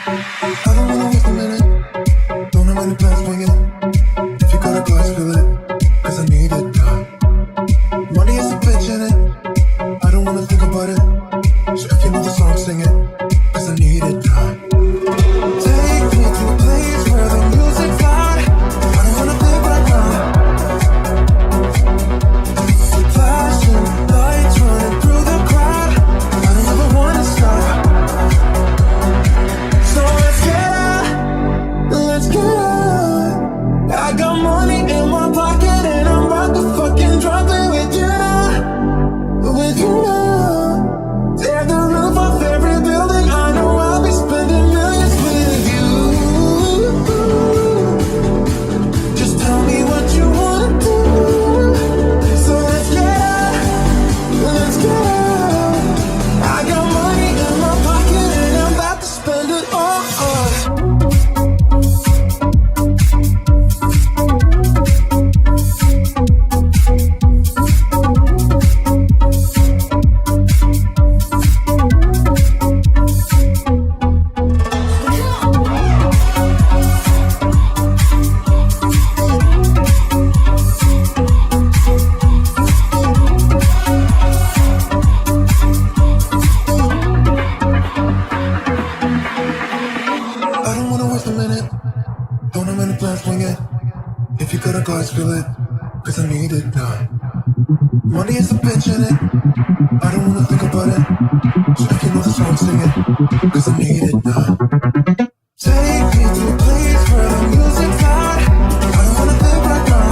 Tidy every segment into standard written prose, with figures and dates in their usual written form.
I don't wanna waste a minute. Don't have any plans, swing it. If you got a glass, fill it. Cause I need it done. Money is a bitch in it. I don't wanna think about it. So if you know the song, sing it. Cause I need it done. Take me to a place where the music's loud. I don't wanna think right now. Flashing lights running through the crowd. I don't ever wanna stop. So let's get out. Let's get out. I got money in my pocket and I'm about to fucking drop it with you now. With you now. Tear the roof off every building. I know I'll be spending millions with you. Just tell me what you wanna do. So let's get out. Let's get out. I got money in my pocket and I'm about to spend it all. I don't wanna waste a minute. Don't have any plans, swing it. If you got a glass, fill it. Cause I need it done. Money is a bitch in it. I don't wanna think about it. So if you know the song, sing it. Cause I need it done. Take me to a place where the music's loud. I don't wanna think right now.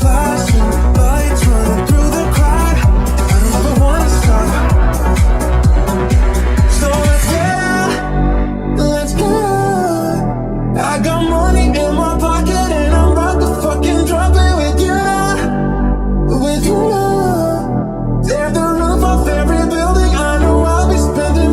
Flashing lights running through the crowd. I don't ever wanna stop. So let's get out. Let's get out. I got money in my pocket and I'm about to fucking drop it with you now. With you now. Tear the roof off every building. I know I'll be spending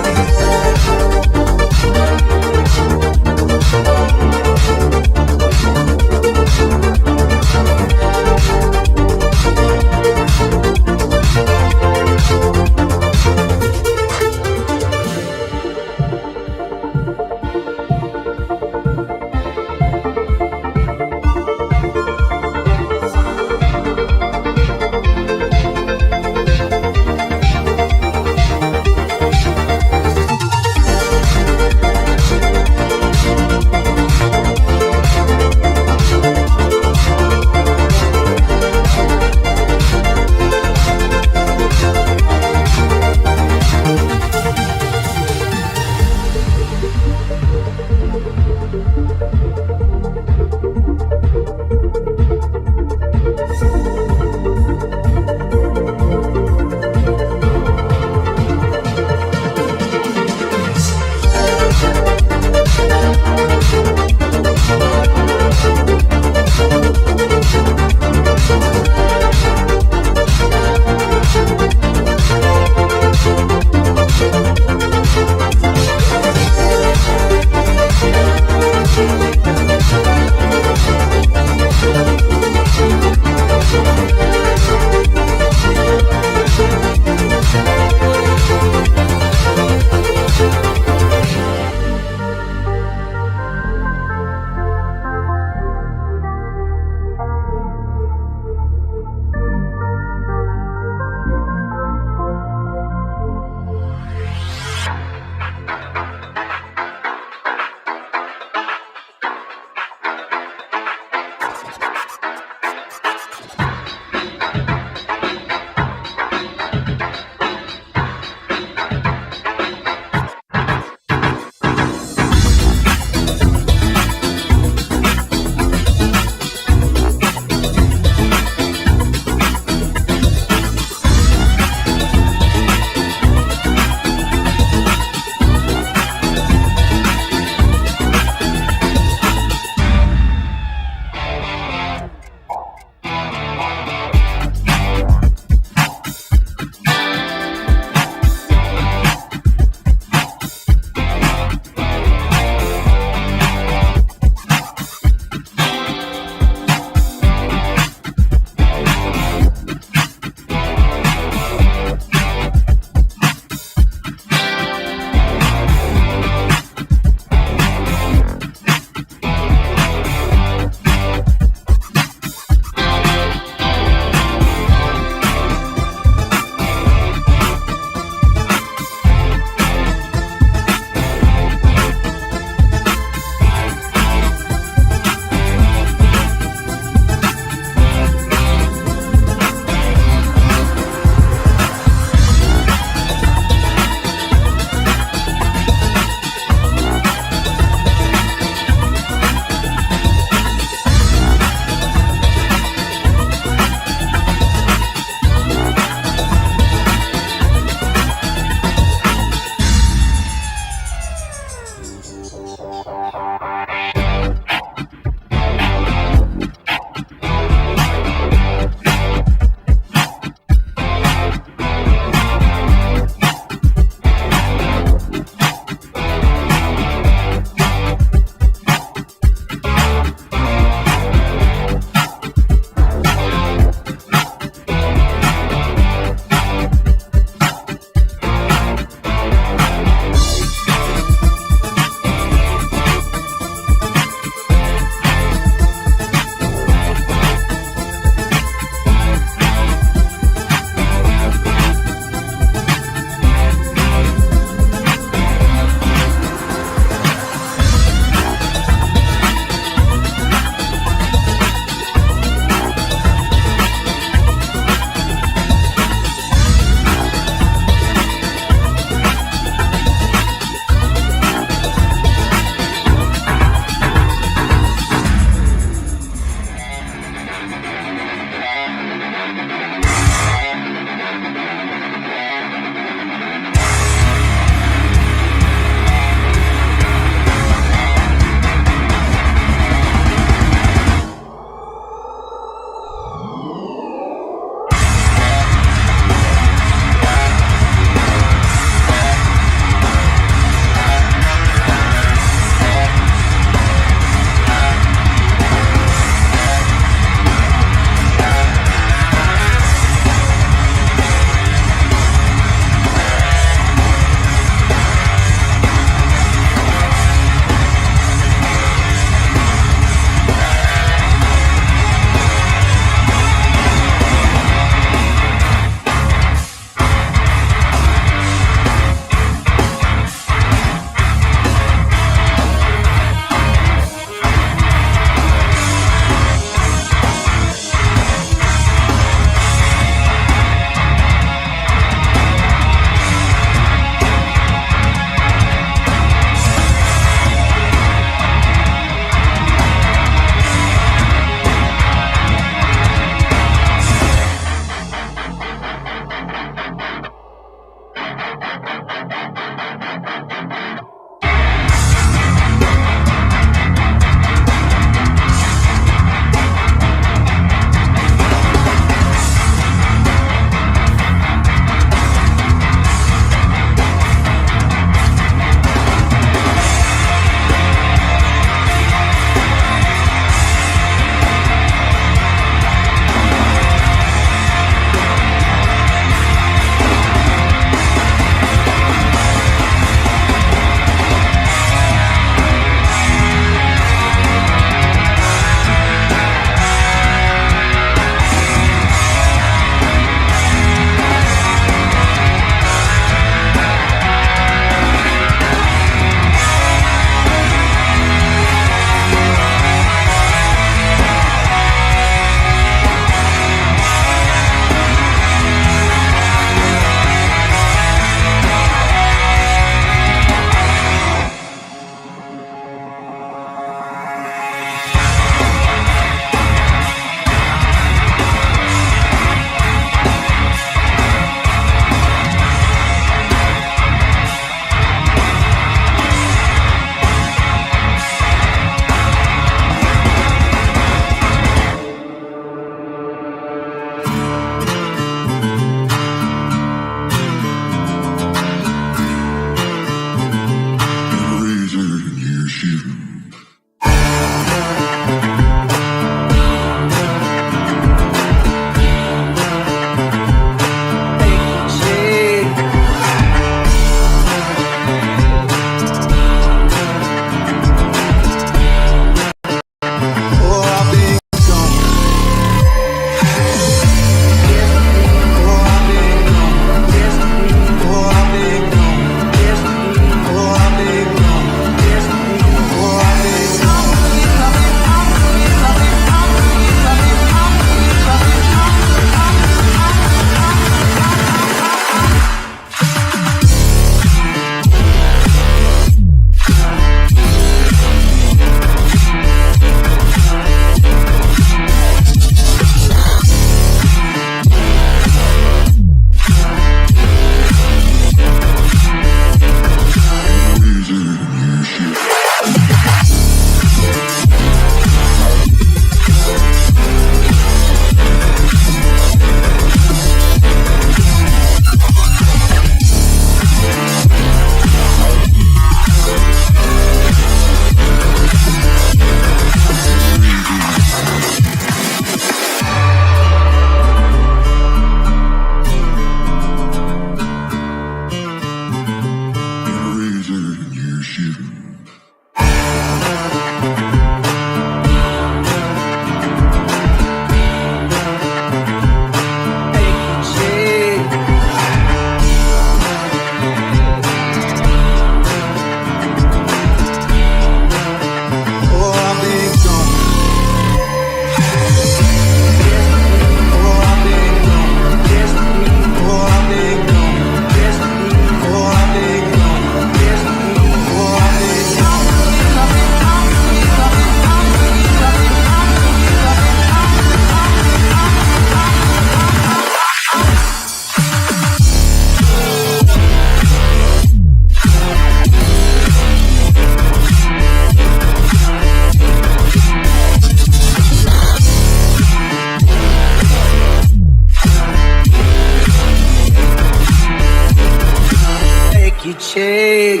shake.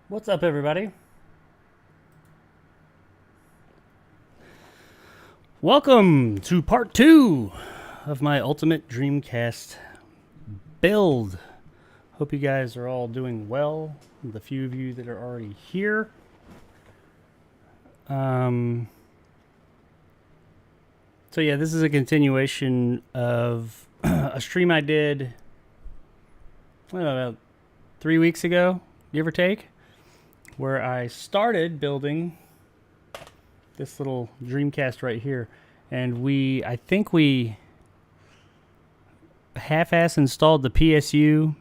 What's up, everybody? Welcome to part 2 of my ultimate Dreamcast build. Hope you guys are all doing well, the few of you that are already here. So yeah, this is a continuation of a stream I did, I don't know, about 3 weeks ago, give or take, where I started building this little Dreamcast right here, and I think we half-ass installed the PSU,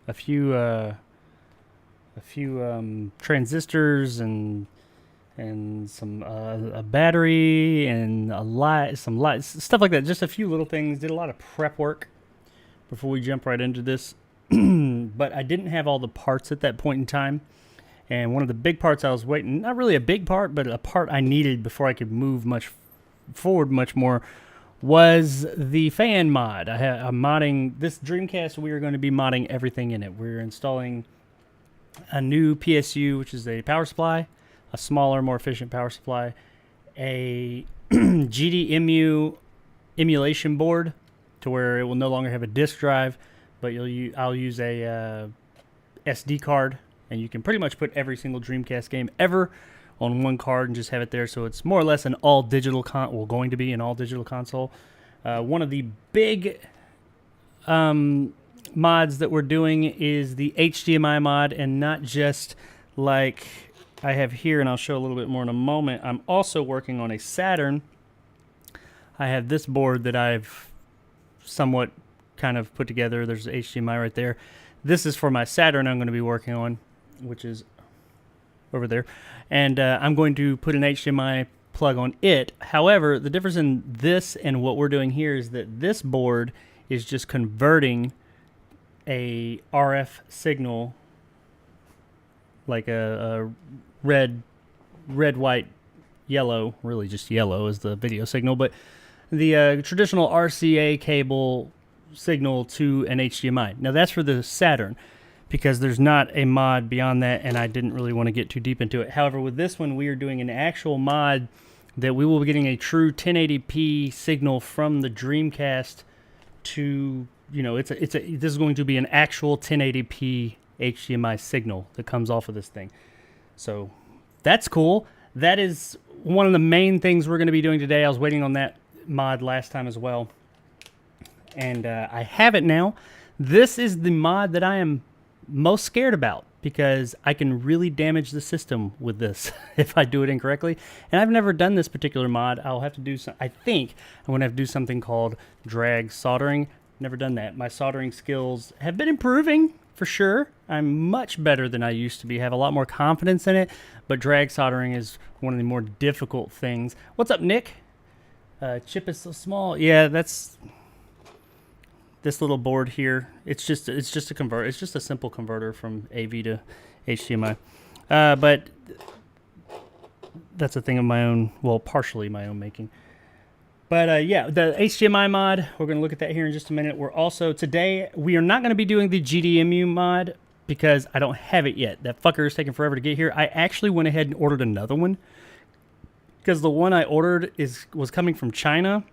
a few transistors and some a battery and some lights, stuff like that. Just a few little things. Did a lot of prep work before we jump right into this, but I didn't have all the parts at that point in time. And one of the big parts I was waiting, not really a big part, but a part I needed before I could move much more, was the fan mod. I'm modding this Dreamcast. We are going to be modding everything in it. We're installing a new PSU, which is a power supply, a smaller, more efficient power supply, a GDEMU emulation board to where it will no longer have a disk drive, but I'll use a SD card. And you can pretty much put every single Dreamcast game ever on one card and just have it there. So it's more or less an all-digital going to be an all-digital console. One of the big mods that we're doing is the HDMI mod, and not just like I have here, and I'll show a little bit more in a moment. I'm also working on a Saturn. I have this board that I've somewhat kind of put together. There's HDMI right there. This is for my Saturn I'm going to be working on, which is over there, and I'm going to put an HDMI plug on it. However, the difference in this and what we're doing here is that this board is just converting a RF signal, like a red, white, yellow, really just yellow is the video signal, but the traditional RCA cable signal to an HDMI. Now that's for the Saturn, because there's not a mod beyond that, and I didn't really want to get too deep into it. However, with this one, we are doing an actual mod that we will be getting a true 1080p signal from the Dreamcast to, this is going to be an actual 1080p HDMI signal that comes off of this thing. So that's cool. That is one of the main things we're going to be doing today. I was waiting on that mod last time as well, and I have it now. This is the mod that I am most scared about, because I can really damage the system with this if I do it incorrectly. And I've never done this particular mod. I'll have to do I think I'm going to have to do something called drag soldering. Never done that. My soldering skills have been improving for sure. I'm much better than I used to be. I have a lot more confidence in it, but drag soldering is one of the more difficult things. What's up, Nick? Chip is so small. Yeah, that's this little board here. It's just a converter. It's just a simple converter from AV to HDMI. But that's a thing of my own, well, partially my own making. But yeah, the HDMI mod, we're going to look at that here in just a minute. Today, we are not going to be doing the GDEMU mod because I don't have it yet. That fucker is taking forever to get here. I actually went ahead and ordered another one because the one I ordered was coming from China,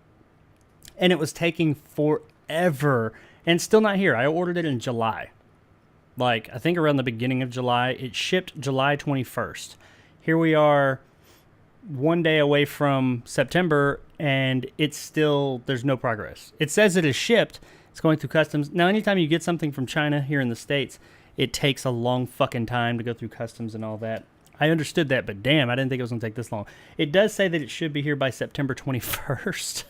and it was taking forever, and still not here. I ordered it in July, like I think around the beginning of July. It shipped July 21st. Here we are, one day away from September, and there's no progress. It says it is shipped. It's going through customs. Now, anytime you get something from China here in the States, it takes a long fucking time to go through customs and all that. I understood that, but damn, I didn't think it was going to take this long. It does say that it should be here by September 21st.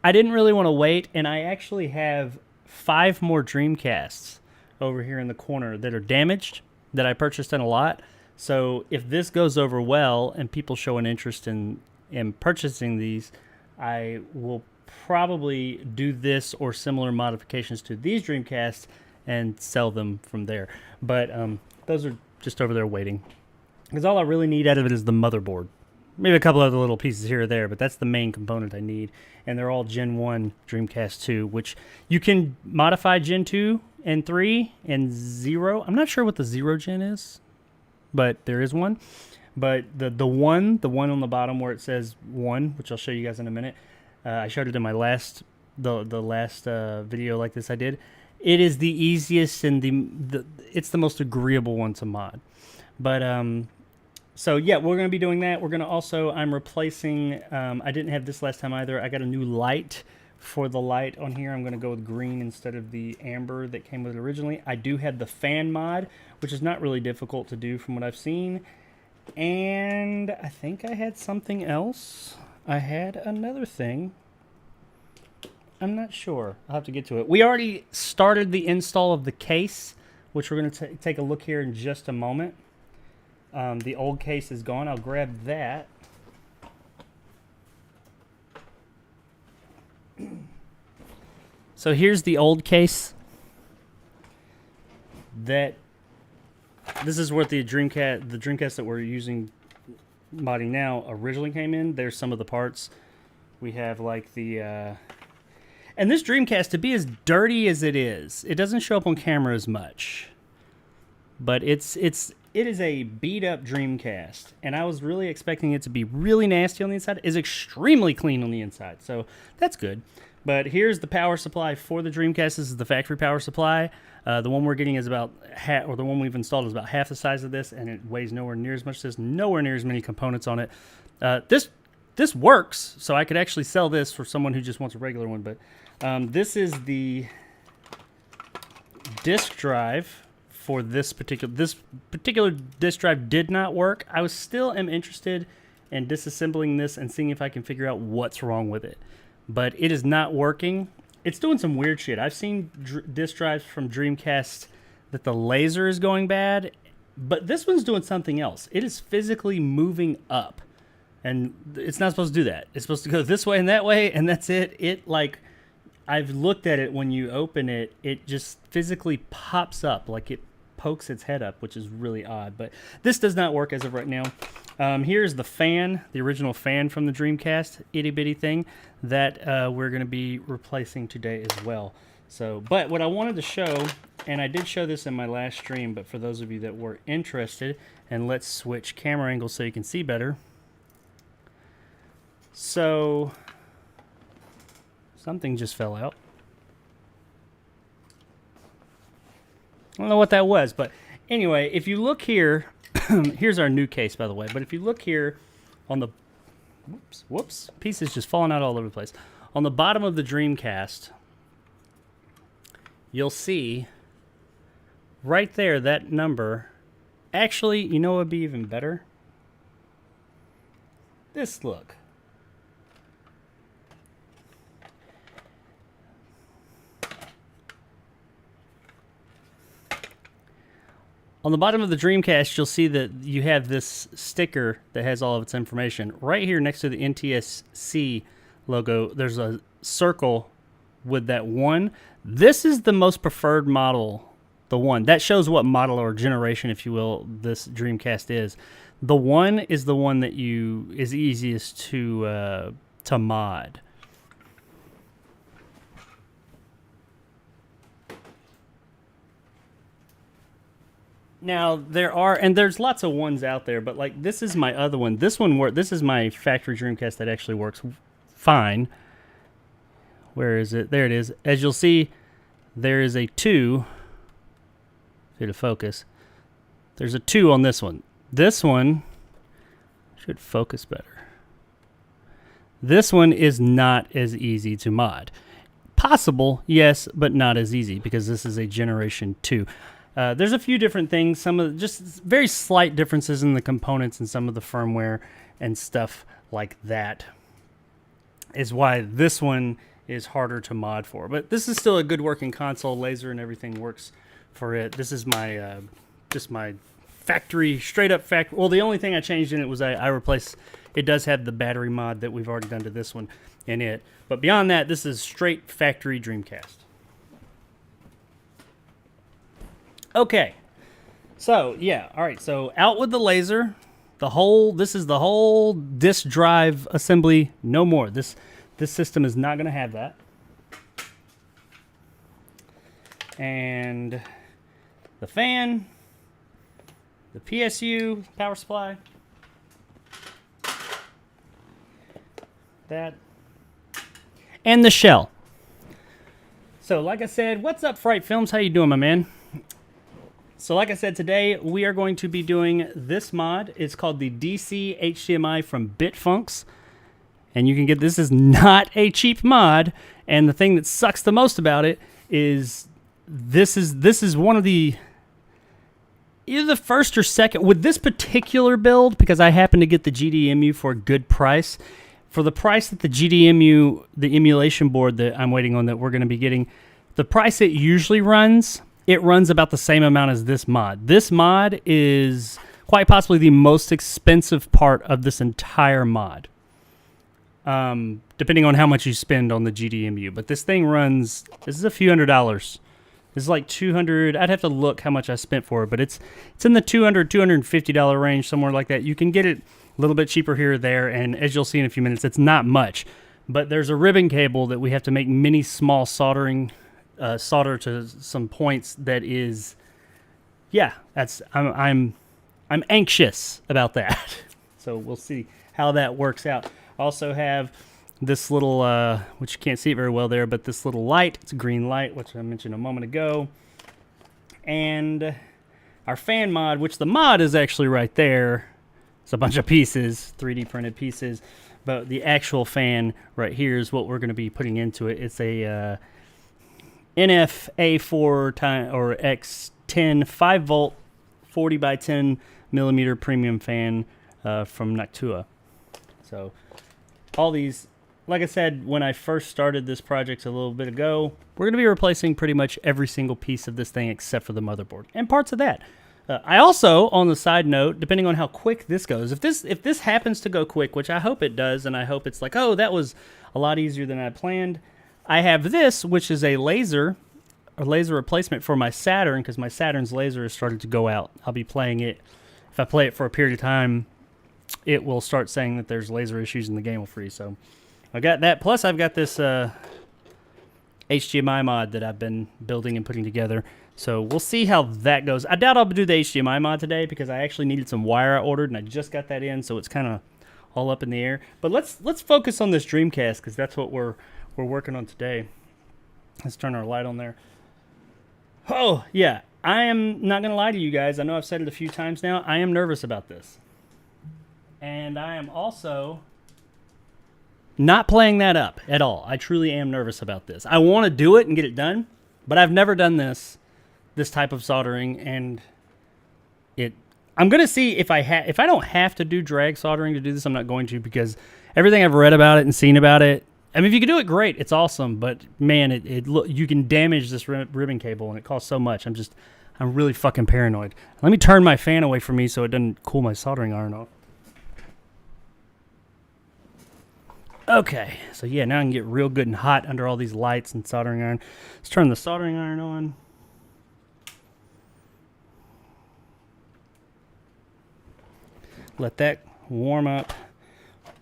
I didn't really want to wait, and I actually have 5 more Dreamcasts over here in the corner that are damaged that I purchased in a lot. So if this goes over well and people show an interest in purchasing these, I will probably do this or similar modifications to these Dreamcasts and sell them from there. But those are just over there waiting. Because all I really need out of it is the motherboard. Maybe a couple other little pieces here or there, but that's the main component I need. And they're all Gen 1 Dreamcast 2, which you can modify Gen 2 and 3 and 0. I'm not sure what the 0 Gen is, but there is one. But the one on the bottom where it says 1, which I'll show you guys in a minute, I showed it in my last video like this I did. It is the easiest and it's the most agreeable one to mod. But so yeah, we're going to be doing that. We're going to also, I'm replacing, I didn't have this last time either. I got a new light for the light on here. I'm going to go with green instead of the amber that came with it originally. I do have the fan mod, which is not really difficult to do from what I've seen. And I think I had something else. I had another thing. I'm not sure. I'll have to get to it. We already started the install of the case, which we're going to take a look here in just a moment. The old case is gone. I'll grab that. So here's the old case. This is what the Dreamcast that we're using modding now originally came in. There's some of the parts. We have like the and this Dreamcast, to be as dirty as it is, it doesn't show up on camera as much. But it is a beat up Dreamcast, and I was really expecting it to be really nasty on the inside. It's extremely clean on the inside, so that's good. But here's the power supply for the Dreamcast. This is the factory power supply. The one we're getting is about half, or the one we've installed is about half the size of this, and it weighs nowhere near as much. There's nowhere near as many components on it. This works, so I could actually sell this for someone who just wants a regular one. But this is the disk drive for this particular disk drive. Did not work. I still am interested in disassembling this and seeing if I can figure out what's wrong with it. But it is not working. It's doing some weird shit. I've seen disk drives from Dreamcast that the laser is going bad, but this one's doing something else. It is physically moving up, and it's not supposed to do that. It's supposed to go this way and that way, and that's it. It, like, I've looked at it when you open it, it just physically pops up, like it pokes its head up, which is really odd. But this does not work as of right now. Here's the fan, the original fan from the Dreamcast, itty bitty thing that we're going to be replacing today as well. So, but what I wanted to show, and I did show this in my last stream, but for those of you that were interested, and let's switch camera angles so you can see better. So, something just fell out. I don't know what that was, but anyway, if you look here, here's our new case, by the way. But if you look here on the, whoops, pieces just falling out all over the place. On the bottom of the Dreamcast, you'll see right there that number. Actually, you know what would be even better? This look. On the bottom of the Dreamcast, you'll see that you have this sticker that has all of its information. Right here next to the NTSC logo, there's a circle with that 1. This is the most preferred model, the 1. That shows what model or generation, if you will, this Dreamcast is. The 1 is the one that is easiest to mod. Now there's lots of ones out there, but like this is my other one. This is my factory Dreamcast that actually works fine. Where is it? There it is. As you'll see, there is a 2. Here to focus. There's a 2 on this one. This one should focus better. This one is not as easy to mod. Possible, yes, but not as easy because this is a Generation 2. There's a few different things, some of just very slight differences in the components and some of the firmware and stuff like that is why this one is harder to mod for. But this is still a good working console. Laser and everything works for it. This is my just my factory, straight up factory. Well, the only thing I changed in it was I replaced, it does have the battery mod that we've already done to this one in it. But beyond that, this is straight factory Dreamcast. Okay. So, yeah. All right. So, out with the laser. This is the whole disk drive assembly. No more. This system is not going to have that. And the fan, the PSU, power supply, that, and the shell. So, like I said, what's up, Fright Films? How you doing, my man? So, like I said, today we are going to be doing this mod. It's called the DC HDMI from Bitfunks. And you can get, this is not a cheap mod. And the thing that sucks the most about it is this is one of the, either the first or second, with this particular build, because I happen to get the GDEMU for a good price. For the price that the GDEMU, the emulation board that I'm waiting on that we're going to be getting, the price it usually runs, it runs about the same amount as this mod. This mod is quite possibly the most expensive part of this entire mod, depending on how much you spend on the GDEMU. But this thing runs, this is a few $100s. This is like 200. I'd have to look how much I spent for it, but it's in the $200, $250 range, somewhere like that. You can get it a little bit cheaper here or there, and as you'll see in a few minutes, it's not much. But there's a ribbon cable that we have to make many small solder to some points. That is, yeah, that's I'm anxious about that. So we'll see how that works out. I also have this little, which you can't see it very well there, but this little light. It's a green light, which I mentioned a moment ago. And our fan mod, which the mod is actually right there. It's a bunch of pieces, 3D printed pieces. But the actual fan right here is what we're going to be putting into it. It's a NFA4 or X10 5 volt 40 by 10 millimeter premium fan from Noctua. So all these, like I said, when I first started this project a little bit ago, we're going to be replacing pretty much every single piece of this thing except for the motherboard and parts of that. I also, on the side note, depending on how quick this goes, if this happens to go quick, which I hope it does, and I hope it's like, oh, that was a lot easier than I planned, I have this, which is a laser replacement for my Saturn, because my Saturn's laser has started to go out. I'll be playing it. If I play it for a period of time, it will start saying that there's laser issues and the game will freeze. So I got that. Plus, I've got this HDMI mod that I've been building and putting together. So we'll see how that goes. I doubt I'll do the HDMI mod today because I actually needed some wire I ordered, and I just got that in, so it's kind of all up in the air. But let's focus on this Dreamcast because that's what we're working on today. Let's turn our light on there. Oh, yeah. I am not going to lie to you guys. I know I've said it a few times now. I am nervous about this. And I am also not playing that up at all. I truly am nervous about this. I want to do it and get it done, but I've never done this type of soldering, and I'm going to see if I don't have to do drag soldering to do this. I'm not going to, because everything I've read about it and seen about it, I mean, if you can do it, great. It's awesome. But, man, you can damage this ribbon cable, and it costs so much. I'm really fucking paranoid. Let me turn my fan away from me so it doesn't cool my soldering iron off. Okay. So, yeah, now I can get real good and hot under all these lights and soldering iron. Let's turn the soldering iron on. Let that warm up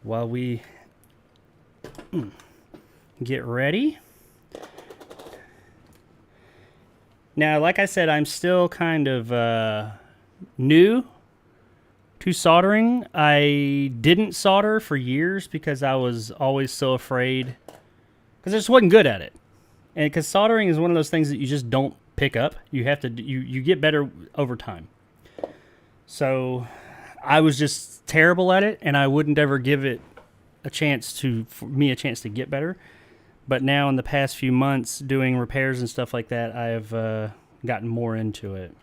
while we get ready. Now, like I said, I'm still kind of new to soldering. I didn't solder for years because I was always so afraid, because I just wasn't good at it. And because soldering is one of those things that you just don't pick up. You have to, you get better over time. So I was just terrible at it, and I wouldn't ever give it a chance to get better. But now in the past few months doing repairs and stuff like that, I've gotten more into it.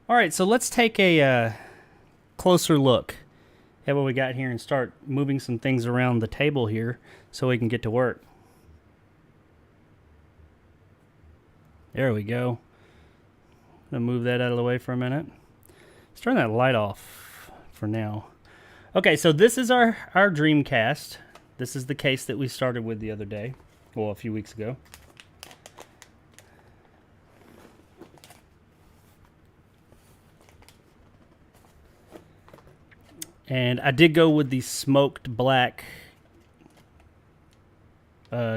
All right, so let's take a closer look at what we got here and start moving some things around the table here so we can get to work. There we go. I'm going to move that out of the way for a minute. Let's turn that light off for now. Okay, so this is our Dreamcast. This is the case that we started with the other day, well, a few weeks ago. And I did go with the smoked black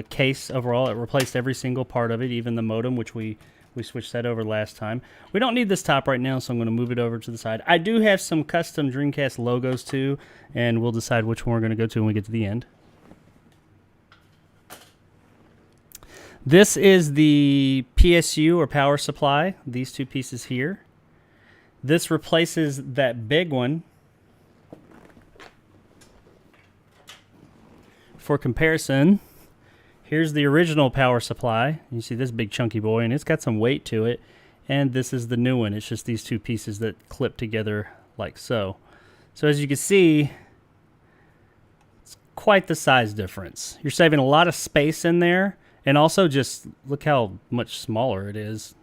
case overall. It replaced every single part of it, even the modem, which we switched that over last time. We don't need this top right now, so I'm going to move it over to the side. I do have some custom Dreamcast logos too, and we'll decide which one we're going to go to when we get to the end. This is the PSU or power supply, these two pieces here. This replaces that big one. For comparison, here's the original power supply. You see this big chunky boy, and it's got some weight to it. And this is the new one. It's just these two pieces that clip together like so. So as you can see, it's quite the size difference. You're saving a lot of space in there, and also just look how much smaller it is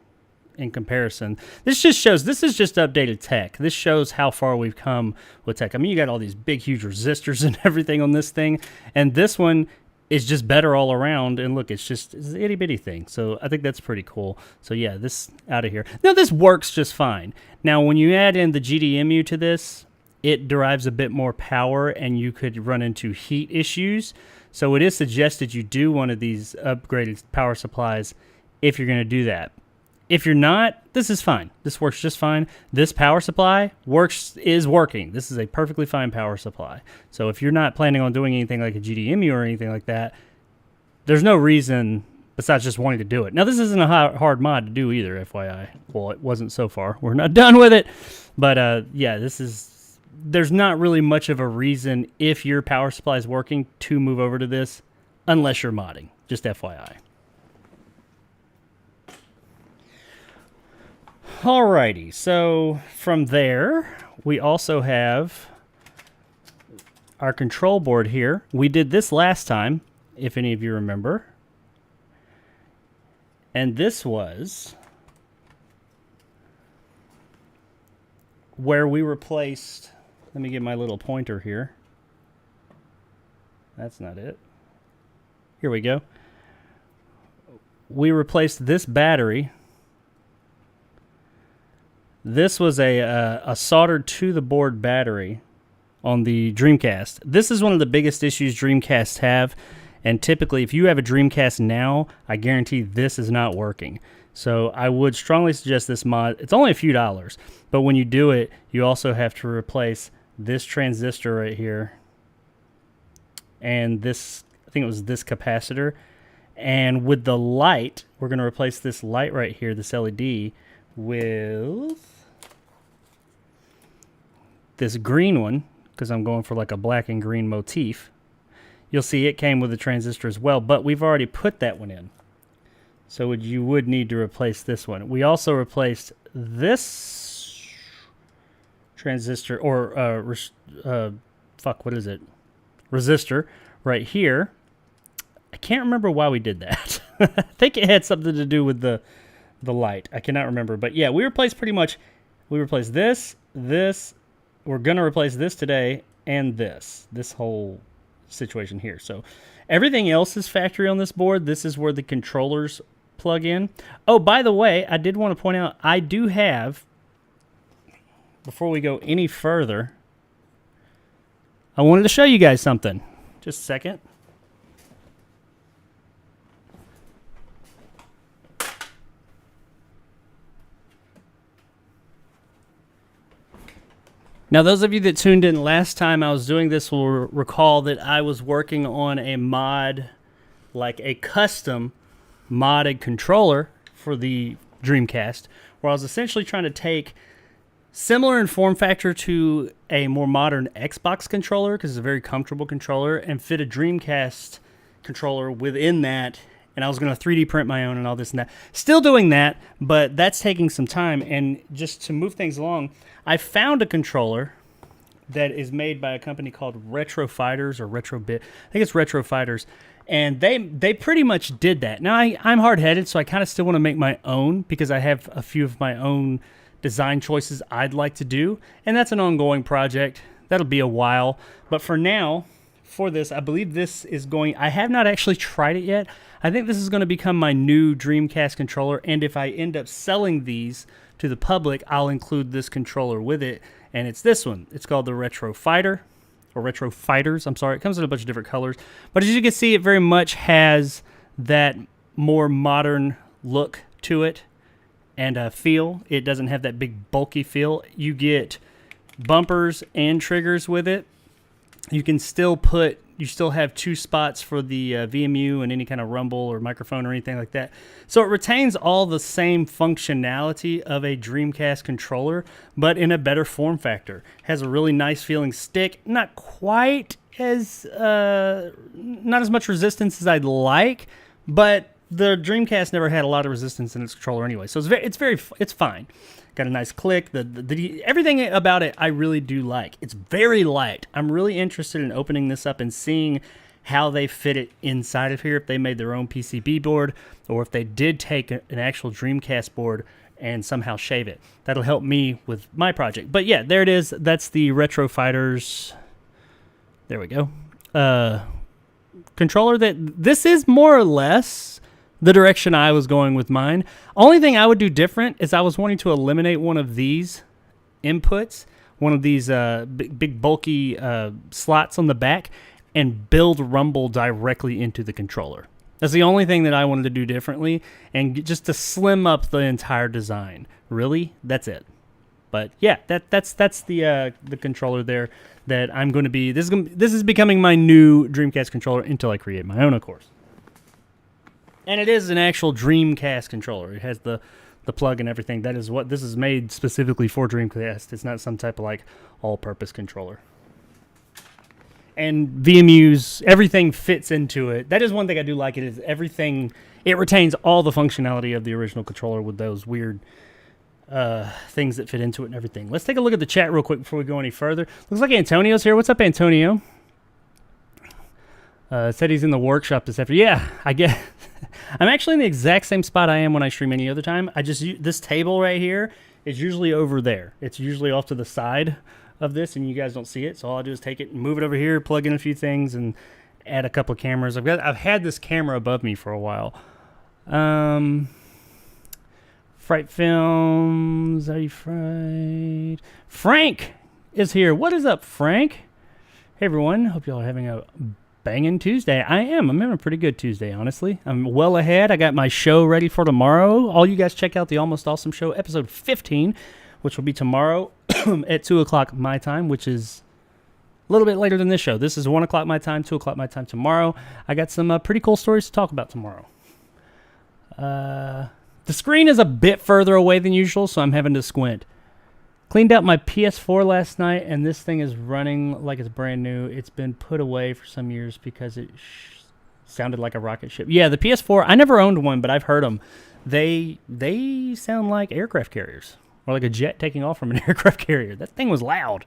in comparison. This just shows, this is just updated tech. This shows how far we've come with tech. I mean, you got all these big, huge resistors and everything on this thing, and this one is just better all around. And look, it's an itty bitty thing. So I think that's pretty cool. So yeah, this out of here. Now this works just fine. Now when you add in the GDEMU to this, it derives a bit more power, and you could run into heat issues. So it is suggested you do one of these upgraded power supplies if you're going to do that. If you're not, this is fine. This works just fine. This power supply is working. This is a perfectly fine power supply. So if you're not planning on doing anything like a GDEMU or anything like that, there's no reason besides just wanting to do it. Now, this isn't a hard mod to do either, FYI. Well, it wasn't so far. We're not done with it. But yeah, there's not really much of a reason if your power supply is working to move over to this unless you're modding. Just FYI. Alrighty, so from there, we also have our control board here. We did this last time, if any of you remember. And this was where we replaced, let me get my little pointer here. That's not it. Here we go. We replaced this battery. This was a soldered to the board battery on the Dreamcast. This is one of the biggest issues Dreamcasts have, and typically if you have a Dreamcast now, I guarantee this is not working. So I would strongly suggest this mod. It's only a few dollars, but when you do it, you also have to replace this transistor right here and this, I think it was this capacitor. And with the light, we're going to replace this light right here, this LED, with this green one, because I'm going for like a black and green motif. You'll see it came with a transistor as well, but we've already put that one in. So you would need to replace this one. We also replaced this transistor, or what is it? Resistor right here. I can't remember why we did that. I think it had something to do with the light. I cannot remember. But yeah, we replaced this. We're going to replace this today, and this whole situation here. So everything else is factory on this board. This is where the controllers plug in. Oh, by the way, I did want to point out, I do have, before we go any further, I wanted to show you guys something. Just a second. Now, those of you that tuned in last time I was doing this will recall that I was working on a mod, like a custom modded controller for the Dreamcast, where I was essentially trying to take similar in form factor to a more modern Xbox controller, because it's a very comfortable controller, and fit a Dreamcast controller within that and I was going to 3D print my own and all this and that. Still doing that, but that's taking some time. And just to move things along, I found a controller that is made by a company called Retro Fighters or Retrobit. I think it's Retro Fighters. And they pretty much did that. Now, I'm hard-headed, so I kind of still want to make my own because I have a few of my own design choices I'd like to do. And that's an ongoing project. That'll be a while. But for now, for this, I believe this is going... I have not actually tried it yet. I think this is going to become my new Dreamcast controller. And if I end up selling these to the public, I'll include this controller with it. And it's this one. It's called the Retro Fighter. Or Retro Fighters, I'm sorry. It comes in a bunch of different colors. But as you can see, it very much has that more modern look to it and feel. It doesn't have that big bulky feel. You get bumpers and triggers with it. You can still you still have 2 spots for the VMU and any kind of rumble or microphone or anything like that. So it retains all the same functionality of a Dreamcast controller, but in a better form factor. Has a really nice feeling stick. Not quite as, not as much resistance as I'd like, but the Dreamcast never had a lot of resistance in its controller anyway. So it's fine. Got a nice click. The everything about it I really do like. It's very light. I'm really interested in opening this up and seeing how they fit it inside of here. If they made their own PCB board or if they did take an actual Dreamcast board and somehow shave it. That'll help me with my project. But yeah, there it is. That's the Retro Fighters. There we go. Controller this is more or less the direction I was going with mine. Only thing I would do different is I was wanting to eliminate one of these inputs, one of these big bulky slots on the back, and build rumble directly into the controller. That's the only thing that I wanted to do differently, and just to slim up the entire design. Really, that's it. But yeah, that's the controller there that I'm going to be. This is becoming my new Dreamcast controller until I create my own, of course. And it is an actual Dreamcast controller. It has the plug and everything. That is what this is made specifically for Dreamcast. It's not some type of like all-purpose controller. And VMUs, everything fits into it. That is one thing I do like. It is everything. It retains all the functionality of the original controller with those weird things that fit into it and everything. Let's take a look at the chat real quick before we go any further. Looks like Antonio's here. What's up, Antonio? Said he's in the workshop this afternoon. Yeah, I get. I'm actually in the exact same spot I am when I stream any other time. This table right here is usually over there. It's usually off to the side of this, and you guys don't see it. So all I do is take it and move it over here, plug in a few things, and add a couple of cameras. I've had this camera above me for a while. Fright Films. Are you fried? Frank is here. What is up, Frank? Hey everyone. Hope y'all are having a banging Tuesday. I'm having a pretty good Tuesday, honestly. I'm well ahead. I got my show ready for tomorrow. All you guys check out the Almost Awesome Show, episode 15, which will be tomorrow at 2 o'clock my time, which is a little bit later than this show. This is 1 o'clock my time, 2 o'clock my time tomorrow. I got some pretty cool stories to talk about tomorrow. The screen is a bit further away than usual, so I'm having to squint. Cleaned out my PS4 last night, and this thing is running like it's brand new. It's been put away for some years because it sounded like a rocket ship. Yeah, the PS4, I never owned one, but I've heard them. They sound like aircraft carriers, or like a jet taking off from an aircraft carrier. That thing was loud.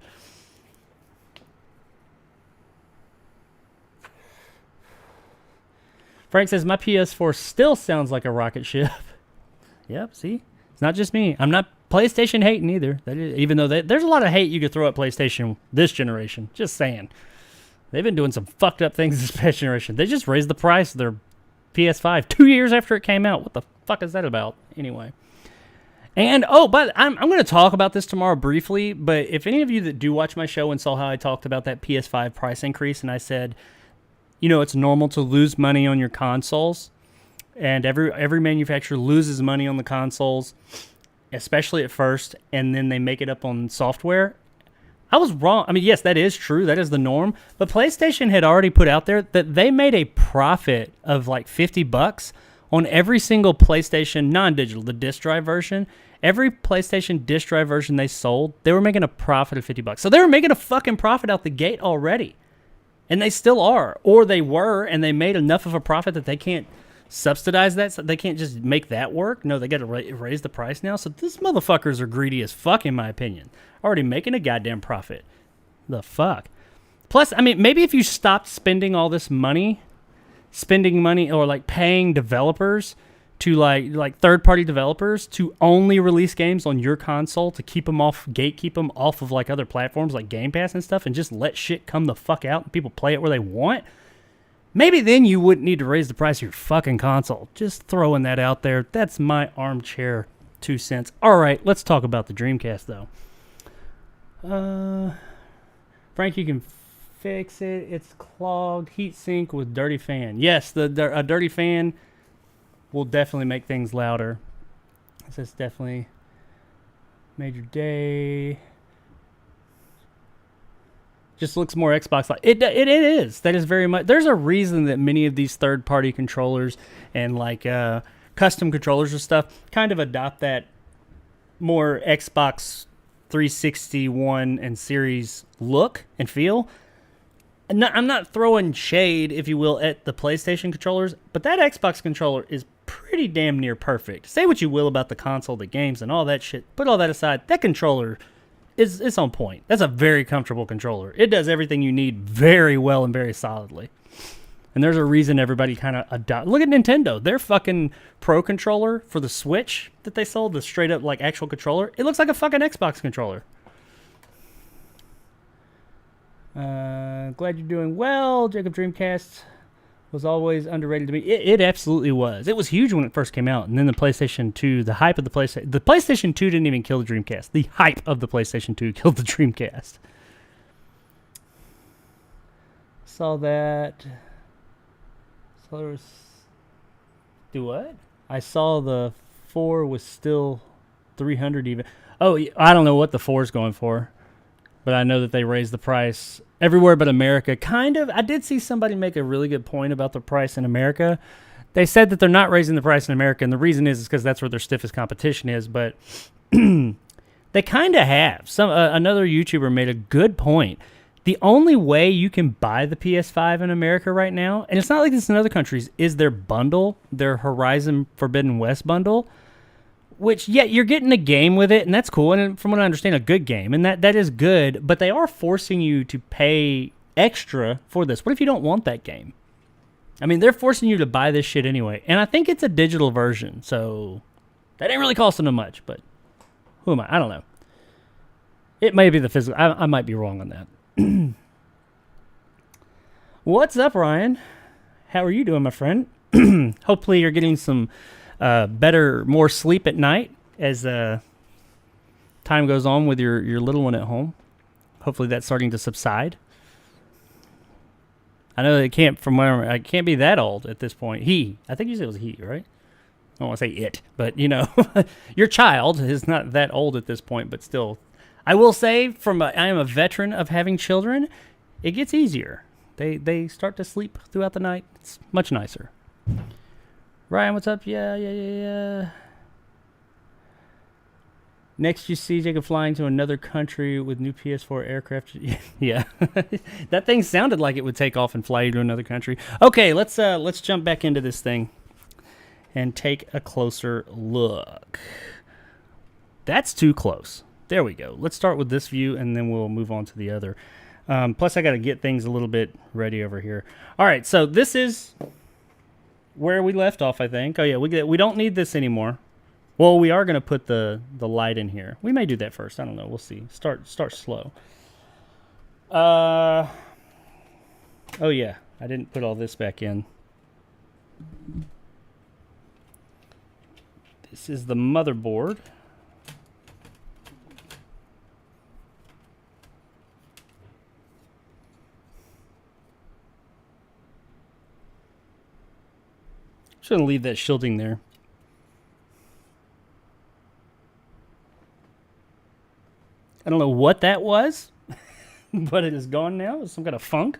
Frank says, my PS4 still sounds like a rocket ship. Yep, see? It's not just me. I'm not PlayStation hating either. Even though there's a lot of hate you could throw at PlayStation this generation. Just saying. They've been doing some fucked up things this past generation. They just raised the price of their PS5 2 years after it came out. What the fuck is that about? Anyway. And, but I'm going to talk about this tomorrow briefly, but if any of you that do watch my show and saw how I talked about that PS5 price increase, and I said, it's normal to lose money on your consoles, and every manufacturer loses money on the consoles, especially at first, and then they make it up on software. I was wrong. I mean, yes, that is true. That is the norm. But PlayStation had already put out there that they made a profit of like $50 on every single PlayStation non-digital, the disc drive version. Every PlayStation disc drive version they sold, they were making a profit of $50. So they were making a fucking profit out the gate already. And they still are. Or they were, and they made enough of a profit that they can't subsidize that. So they can't just make that work. No, they got to raise the price now. So these motherfuckers are greedy as fuck, in my opinion. Already making a goddamn profit. The fuck. Plus, I mean, maybe if you stopped spending all this money, or like paying developers to like third-party developers to only release games on your console to keep them off of like other platforms like Game Pass and stuff, and just let shit come the fuck out and people play it where they want, maybe then you wouldn't need to raise the price of your fucking console. Just throwing that out there. That's my armchair 2 cents. All right, let's talk about the Dreamcast though. Frank, you can fix it. It's clogged heatsink with dirty fan. Yes, a dirty fan will definitely make things louder. This is definitely major day. Just looks more Xbox like. It is. That is very much. There's a reason that many of these third-party controllers and like custom controllers and stuff kind of adopt that more Xbox 360 One and Series look and feel. I'm not throwing shade, if you will, at the PlayStation controllers, but that Xbox controller is pretty damn near perfect. Say what you will about the console, the games, and all that shit. Put all that aside. That controller is on point. That's a very comfortable controller. It does everything you need very well and very solidly. And there's a reason everybody kind of adopt. Look at Nintendo. Their fucking Pro controller for the Switch that they sold, the straight up like actual controller, it looks like a fucking Xbox controller. Glad you're doing well. Jacob, Dreamcast was always underrated to me. It absolutely was. It was huge when it first came out, and then the PlayStation 2, the hype of the PlayStation 2 didn't even kill the Dreamcast. The hype of the PlayStation 2 killed the Dreamcast. Saw that. So there was. Do what? I saw the 4 was still 300 even. Oh, I don't know what the 4 is going for. But I know that they raised the price everywhere but America. Kind of. I did see somebody make a really good point about the price in America. They said that they're not raising the price in America, and the reason is because that's where their stiffest competition is. But they kind of have. Another YouTuber made a good point. The only way you can buy the PS5 in America right now, and it's not like this in other countries, is their bundle, their Horizon Forbidden West bundle. Which, yeah, you're getting a game with it, and that's cool. And from what I understand, a good game. And that is good, but they are forcing you to pay extra for this. What if you don't want that game? I mean, they're forcing you to buy this shit anyway. And I think it's a digital version, so that ain't really costing them much. But who am I? I don't know. It may be the physical. I might be wrong on that. What's up, Ryan? How are you doing, my friend? Hopefully you're getting some more sleep at night as time goes on with your little one at home. Hopefully that's starting to subside. I know it can't be that old at this point. I think you said it was he, right? I don't want to say it, but you know, your child is not that old at this point, but still. I will say, I am a veteran of having children. It gets easier. They start to sleep throughout the night. It's much nicer. Ryan, what's up? Yeah. Next, you see Jacob flying to another country with new PS4 aircraft. Yeah, that thing sounded like it would take off and fly you to another country. Okay, let's jump back into this thing and take a closer look. That's too close. There we go. Let's start with this view, and then we'll move on to the other. Plus, I got to get things a little bit ready over here. All right, so this is where we left off, I think. Oh, yeah, we don't need this anymore. Well, we are going to put the light in here. We may do that first. I don't know. We'll see. Start slow. Oh, yeah. I didn't put all this back in. This is the motherboard. Just going to leave that shielding there. I don't know what that was, but it is gone now. It's some kind of funk.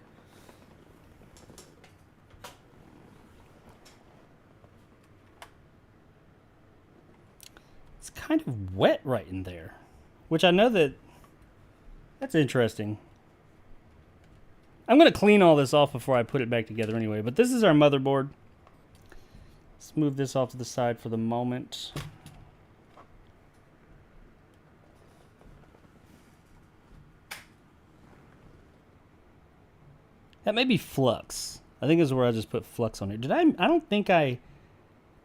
It's kind of wet right in there, which I know that's interesting. I'm going to clean all this off before I put it back together anyway, but this is our motherboard. Let's move this off to the side for the moment. That may be flux. I think this is where I just put flux on it. Did I? I don't think I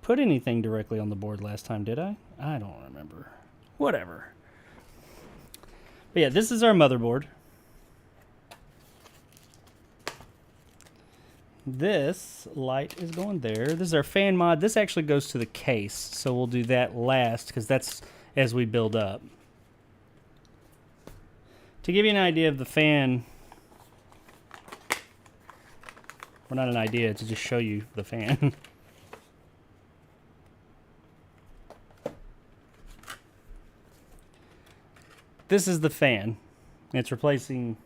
put anything directly on the board last time, did I? I don't remember. Whatever. But yeah, this is our motherboard. This light is going there. This is our fan mod. This actually goes to the case, so we'll do that last because that's as we build up. To give you an idea of the fan, well, not an idea, to just show you the fan. This is the fan. It's replacing...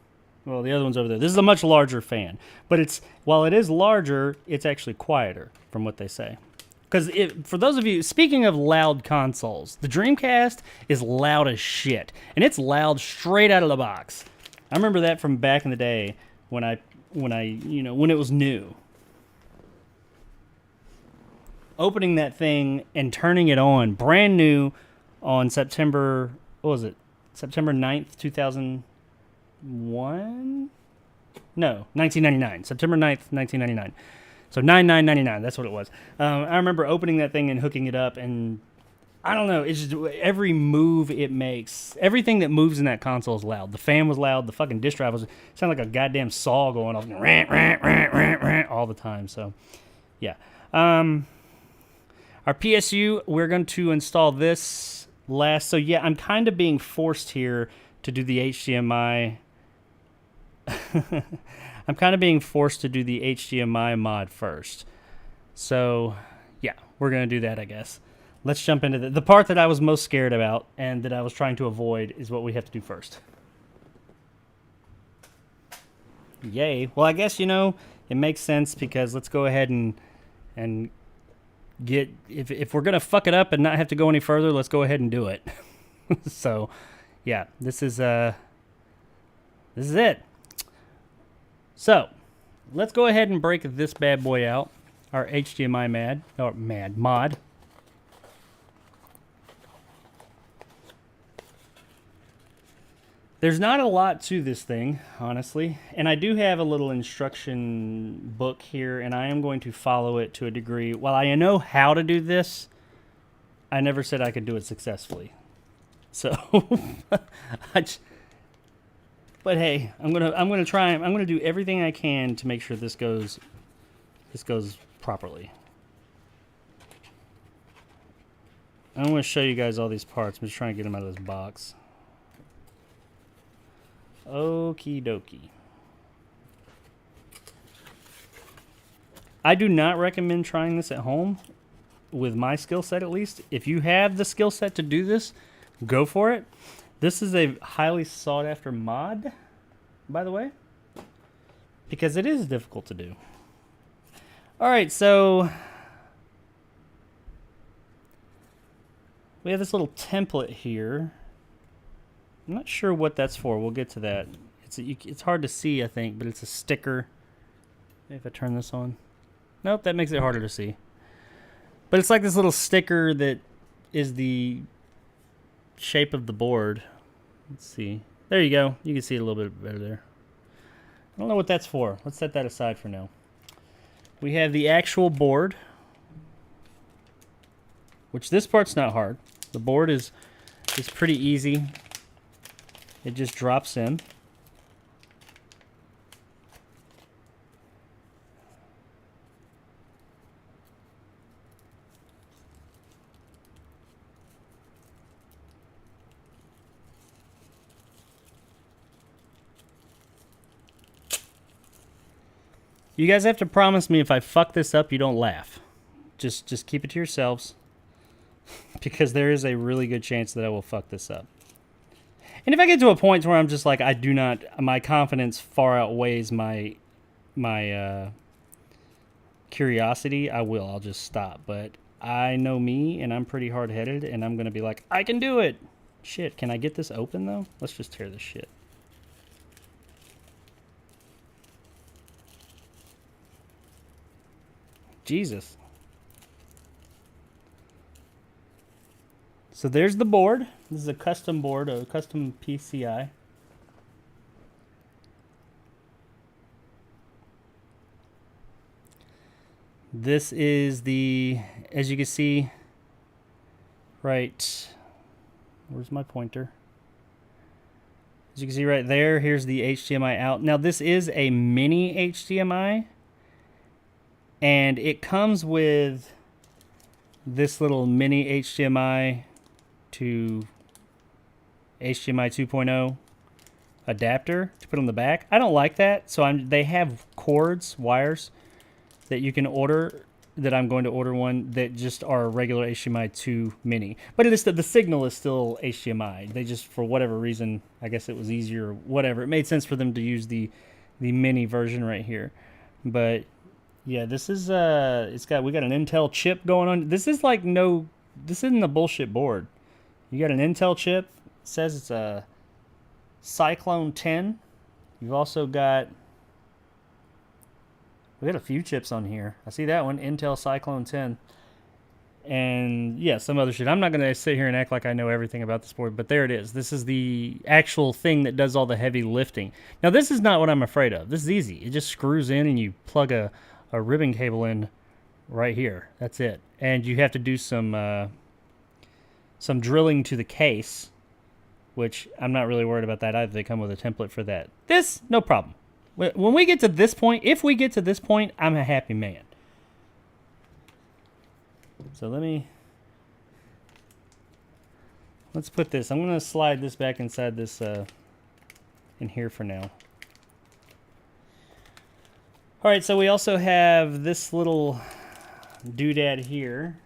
Well, the other one's over there. This is a much larger fan. But it's while it is larger, it's actually quieter, from what they say. Because for those of you, speaking of loud consoles, the Dreamcast is loud as shit. And it's loud straight out of the box. I remember that from back in the day when it was new. Opening that thing and turning it on, brand new, on September, what was it? September 9th, 2001? No, 1999. September 9th, 1999. So 9999, that's what it was. I remember opening that thing and hooking it up, and I don't know, it's just every move it makes, everything that moves in that console is loud. The fan was loud, the fucking disk drive sounded like a goddamn saw going off all the time. So, yeah. Our PSU, we're going to install this last. So, yeah, I'm kind of being forced here to do the HDMI. I'm kind of being forced to do the HDMI mod first. So, yeah, we're going to do that, I guess. Let's jump into the part that I was most scared about and that I was trying to avoid is what we have to do first. Yay. Well, I guess, it makes sense because let's go ahead and get... If we're going to fuck it up and not have to go any further, let's go ahead and do it. So, yeah, this is it. So, let's go ahead and break this bad boy out, our HDMI mod. There's not a lot to this thing, honestly, and I do have a little instruction book here, and I am going to follow it to a degree. While I know how to do this, I never said I could do it successfully. So, but hey, I'm gonna try. I'm gonna do everything I can to make sure this goes properly. I'm gonna show you guys all these parts. I'm just trying to get them out of this box. Okie dokie. I do not recommend trying this at home, with my skill set at least. If you have the skill set to do this, go for it. This is a highly sought after mod, by the way, because it is difficult to do. Alright, so we have this little template here. I'm not sure what that's for. We'll get to that. It's hard to see, I think, but it's a sticker. Maybe if I turn this on. Nope, that makes it harder to see. But it's like this little sticker that is the shape of the board. Let's see. There you go. You can see it a little bit better there. I don't know what that's for. Let's set that aside for now. We have the actual board, which this part's not hard. The board is pretty easy. It just drops in. You guys have to promise me if I fuck this up, you don't laugh. Just keep it to yourselves. Because there is a really good chance that I will fuck this up. And if I get to a point where I'm just like, my confidence far outweighs my curiosity, I'll just stop. But I know me, and I'm pretty hard-headed, and I'm going to be like, I can do it! Shit, can I get this open, though? Let's just tear this shit. Jesus. So there's the board. This is a custom board, a custom PCI. This is the, as you can see, right, where's my pointer? As you can see right there, here's the HDMI out. Now this is a mini HDMI, and it comes with this little mini HDMI to HDMI 2.0 adapter to put on the back. I don't like that, so they have cords, wires, that you can order, that I'm going to order one that just are regular HDMI 2 mini. But it is the signal is still HDMI. They just, for whatever reason, I guess it was easier or whatever. It made sense for them to use the mini version right here. But yeah, this is we got an Intel chip going on. This is like this isn't a bullshit board. You got an Intel chip. It says it's a Cyclone 10. You've also got, we got a few chips on here. I see that one, Intel Cyclone 10. And yeah, some other shit. I'm not going to sit here and act like I know everything about this board, but there it is. This is the actual thing that does all the heavy lifting. Now, this is not what I'm afraid of. This is easy. It just screws in and you plug a ribbon cable in right here. That's it. And you have to do some drilling to the case, which I'm not really worried about that either. They come with a template for that. This, no problem. When we get to this point, if we get to this point, I'm a happy man. So let's put this. I'm going to slide this back inside this in here for now. All right, so we also have this little doodad here.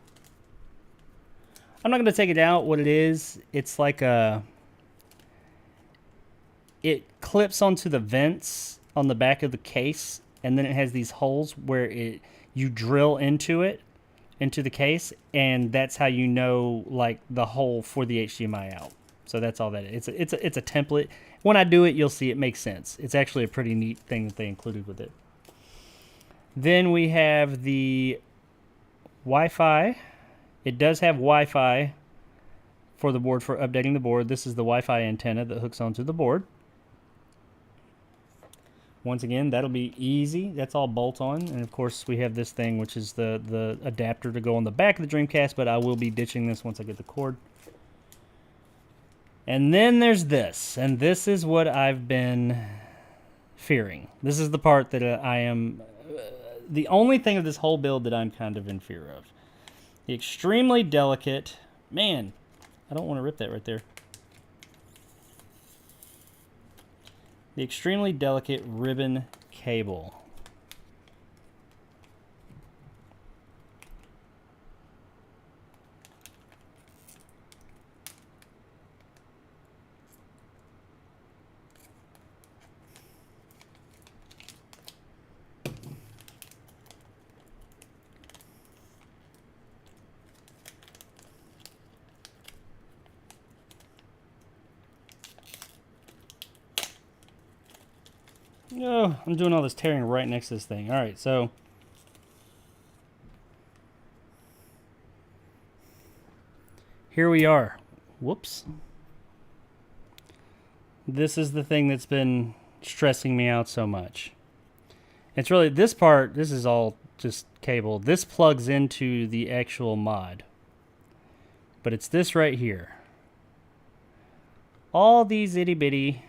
I'm not going to take it out. What it is, it's like it clips onto the vents on the back of the case, and then it has these holes where you drill into the case, and that's how you know, like, the hole for the HDMI out. So that's all that is. It's a template. When I do it, you'll see it makes sense. It's actually a pretty neat thing that they included with it. Then we have the Wi-Fi. It does have Wi-Fi for the board, for updating the board. This is the Wi-Fi antenna that hooks onto the board. Once again, that'll be easy. That's all bolt-on. And, of course, we have this thing, which is the adapter to go on the back of the Dreamcast, but I will be ditching this once I get the cord. And then there's this, and this is what I've been fearing. This is the part that I am... the only thing of this whole build that I'm kind of in fear of. The extremely delicate... Man, I don't want to rip that right there. The extremely delicate ribbon cable. Oh, I'm doing all this tearing right next to this thing. All right, so here we are. Whoops. This is the thing that's been stressing me out so much. It's really this part, this is all just cable. This plugs into the actual mod. But it's this right here. All these itty bitty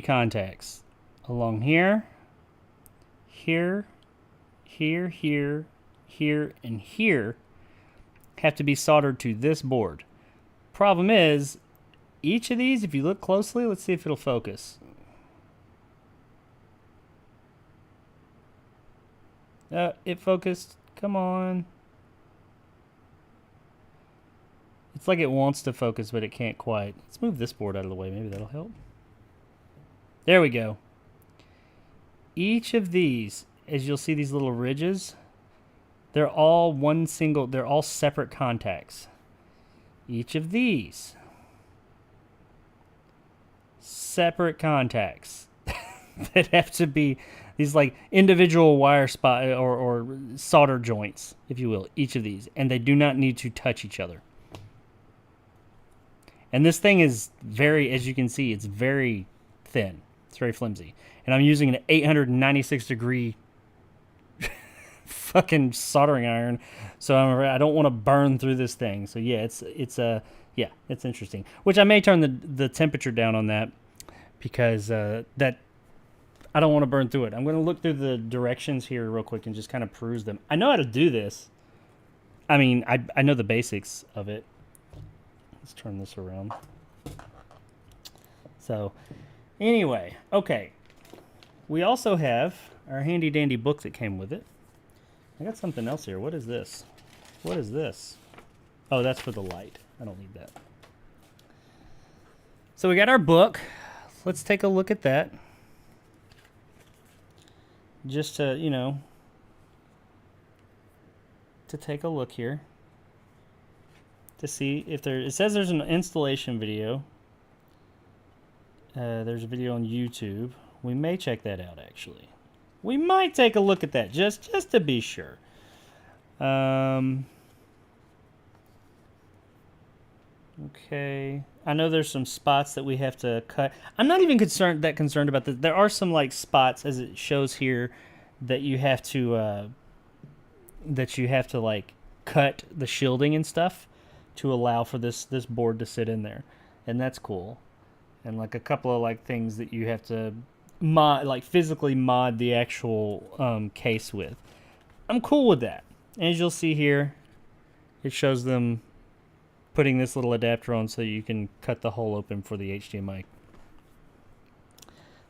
contacts along here, here, and here have to be soldered to this board. Problem is, each of these, if you look closely, let's see if it'll focus. It focused. Come on. It's like it wants to focus, but it can't quite. Let's move this board out of the way. Maybe that'll help. There we go. Each of these, as you'll see these little ridges, they're all they're all separate contacts. Each of these, separate contacts that have to be these like individual wire spot or solder joints, if you will, each of these, and they do not need to touch each other. And this thing is very, as you can see, it's very thin. It's very flimsy. And I'm using an 896 degree fucking soldering iron, so I don't want to burn through this thing. So yeah, it's interesting. Which I may turn the temperature down on that because that I don't want to burn through it. I'm going to look through the directions here real quick and just kind of peruse them. I know how to do this. I mean, I know the basics of it. Let's turn this around. So, anyway, okay. We also have our handy dandy book that came with it. I got something else here. What is this? What is this? Oh, that's for the light. I don't need that. So we got our book. Let's take a look at that. Just to, you know, to take a look here. To see if there, it says there's an installation video. There's a video on YouTube. We may check that out, actually. We might take a look at that, just to be sure. Okay. I know there's some spots that we have to cut. I'm not even concerned about this. There are some like spots, as it shows here, that you have to like cut the shielding and stuff to allow for this board to sit in there, and that's cool. And like a couple of like things that you have to mod, like physically mod the actual case with. I'm cool with that. As you'll see here, it shows them putting this little adapter on so you can cut the hole open for the HDMI.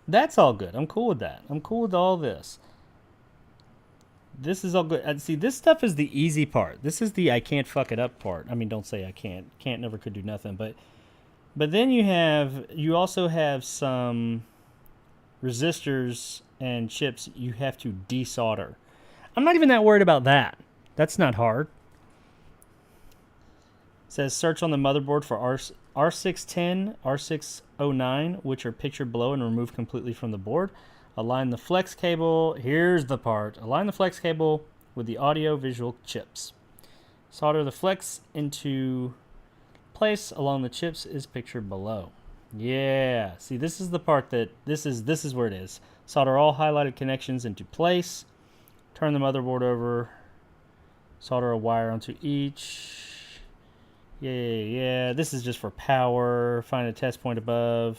That's all good. I'm cool with that. I'm cool with all this. This is all good. See, this stuff is the easy part. This is the I can't fuck it up part. I mean, don't say I can't. Can't, never, could do nothing. But then you also have some resistors and chips you have to desolder. I'm not even that worried about that. That's not hard. It says search on the motherboard for R610, R609, which are pictured below and removed completely from the board. Align the flex cable. Here's the part. Align the flex cable with the audio visual chips. Solder the flex into place along the chips is pictured below. Yeah. See, this is the part that this is where it is. Solder all highlighted connections into place. Turn the motherboard over. Solder a wire onto each. Yeah. This is just for power. Find a test point above.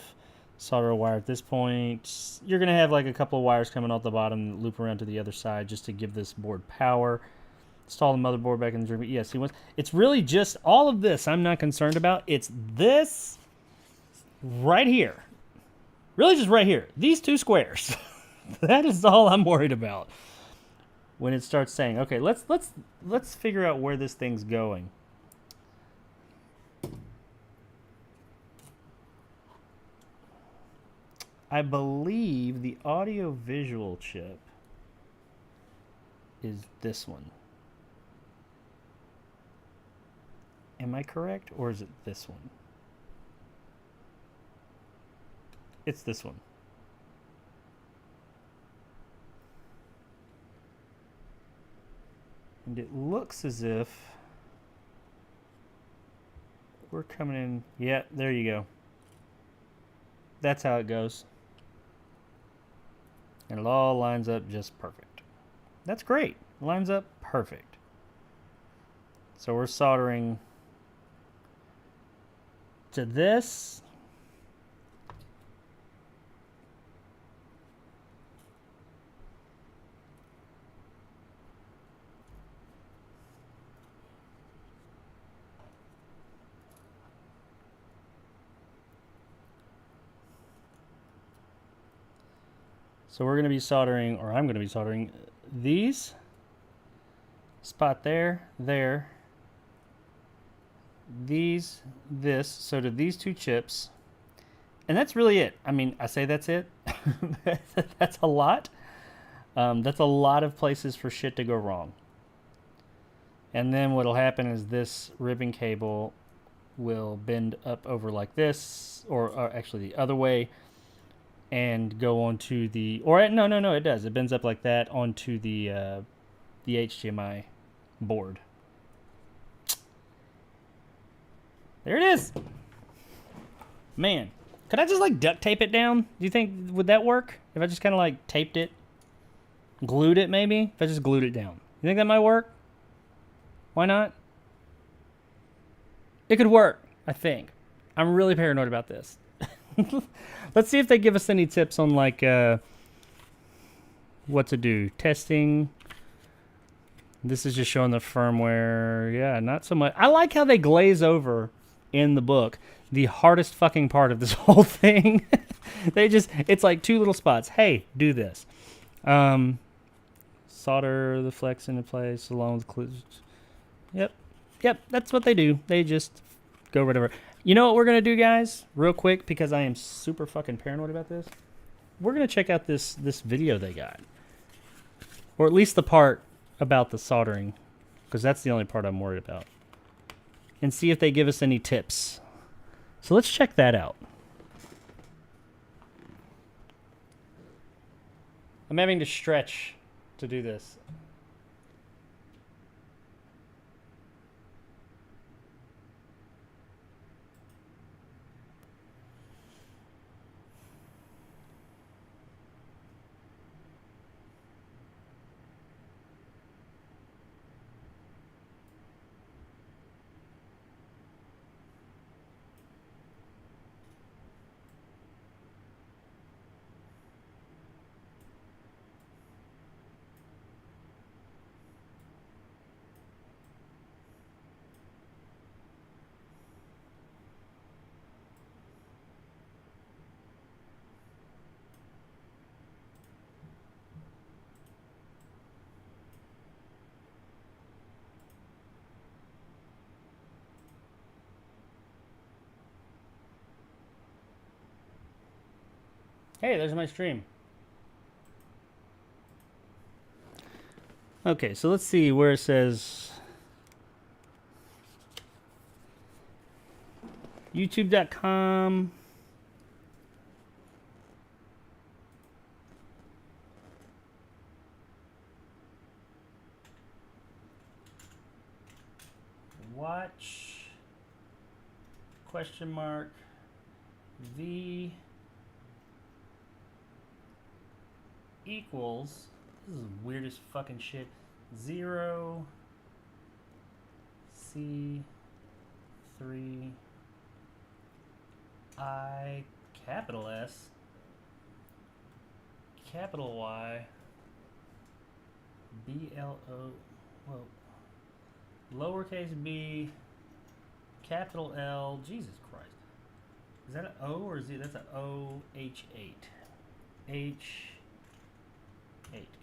Solder a wire at this point. You're going to have like a couple of wires coming off the bottom that loop around to the other side just to give this board power. Install the motherboard back in the Dream. Yeah, see, it's really just all of this I'm not concerned about. It's this right here. Really just right here. These two squares. That is all I'm worried about. When it starts saying, okay, let's figure out where this thing's going. I believe the audio visual chip is this one. Am I correct, or is it this one? It's this one. And it looks as if we're coming in. Yeah, there you go. That's how it goes. And it all lines up just perfect. That's great. It lines up perfect. So we're soldering to this. So we're going to be soldering, or I'm going to be soldering these, spot there, these, this, so to these two chips. And that's really it. I mean, I say that's it. That's a lot. That's a lot of places for shit to go wrong. And then what'll happen is this ribbon cable will bend up over like this, or actually the other way. and go onto the, or no, it does. It bends up like that onto the HDMI board. There it is. Man, could I just like duct tape it down? Do you think, would that work? If I just kind of like taped it, glued it maybe? If I just glued it down. You think that might work? Why not? It could work, I think. I'm really paranoid about this. Let's see if they give us any tips on like what to do. Testing. This is just showing the firmware. Yeah, not so much. I like how they glaze over in the book the hardest fucking part of this whole thing. It's like two little spots. Hey, do this. Solder the flex into place along with clues. Yep, that's what they do. They just go whatever. You know what we're gonna do, guys? Real quick, because I am super fucking paranoid about this. We're gonna check out this video they got, or at least the part about the soldering, because that's the only part I'm worried about, and see if they give us any tips. So let's check that out. I'm having to stretch to do this. Hey, there's my stream. Okay, so let's see where it says youtube.com. Watch question mark V equals, this is the weirdest fucking shit, 0 C 3 I capital S capital Y B L O, well, lowercase b capital L, Jesus Christ, is that an O or is it, that's an O H8 H8,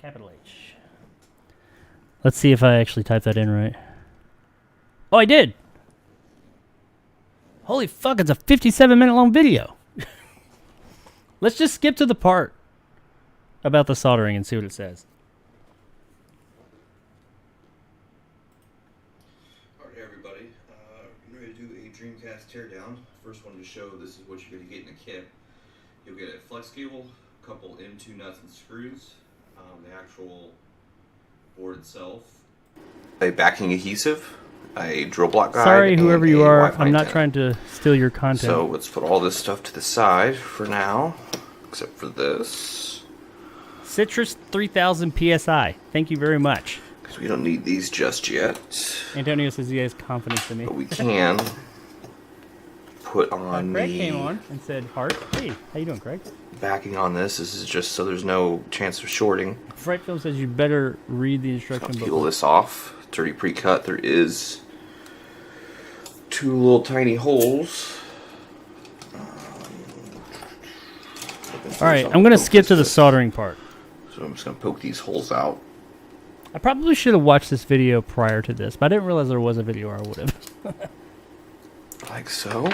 capital H. Let's see if I actually typed that in right. Oh, I did. Holy fuck, it's a 57-minute long video. Let's just skip to the part about the soldering and see what it says. Alright everybody, I'm ready to do a Dreamcast teardown. First one to show this is what you're going to get in the kit. You'll get a flex cable, a couple M2 nuts and screws, the actual board itself, a backing adhesive, a drill block guide. Sorry, whoever you are, Wi-Fi I'm not antenna. trying to steal your content. So let's put all this stuff to the side for now, except for this. Citrus 3000 PSI. Thank you very much. Because we don't need these just yet. Antonio says he has confidence in me. But we can put on Craig the came on and said, "Heart, hey, how you doing, Craig?" backing on this. This is just so there's no chance of shorting. Fright Film says you better read the I'll instruction peel book. this off. It's already pre-cut. There is two little tiny holes. All right, I'm gonna skip to the soldering part. So I'm just gonna poke these holes out. I probably should have watched this video prior to this, but I didn't realize there was a video, or I would have. Like so.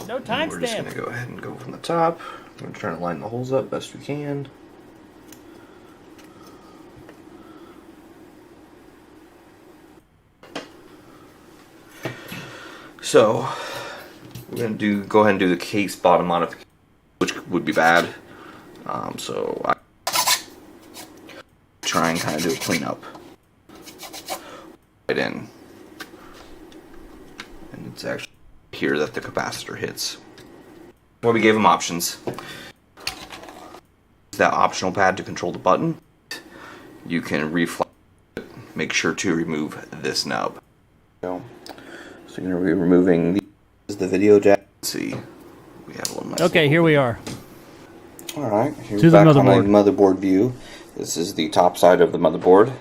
No And we're just timestamp. gonna go ahead and go from the top. We're trying to line the holes up best we can. So we're gonna go ahead and do the case bottom modification, which would be bad. So I try and kind of do a cleanup right in. And it's actually here that the capacitor hits. Well, we gave them options. That optional pad to control the button. You can reflex it. Make sure to remove this nub. So you're going to be removing the video jack. Let's see. We have a little nice Okay, here we are. Alright, here's To the back on motherboard. the motherboard view. This is the top side of the motherboard.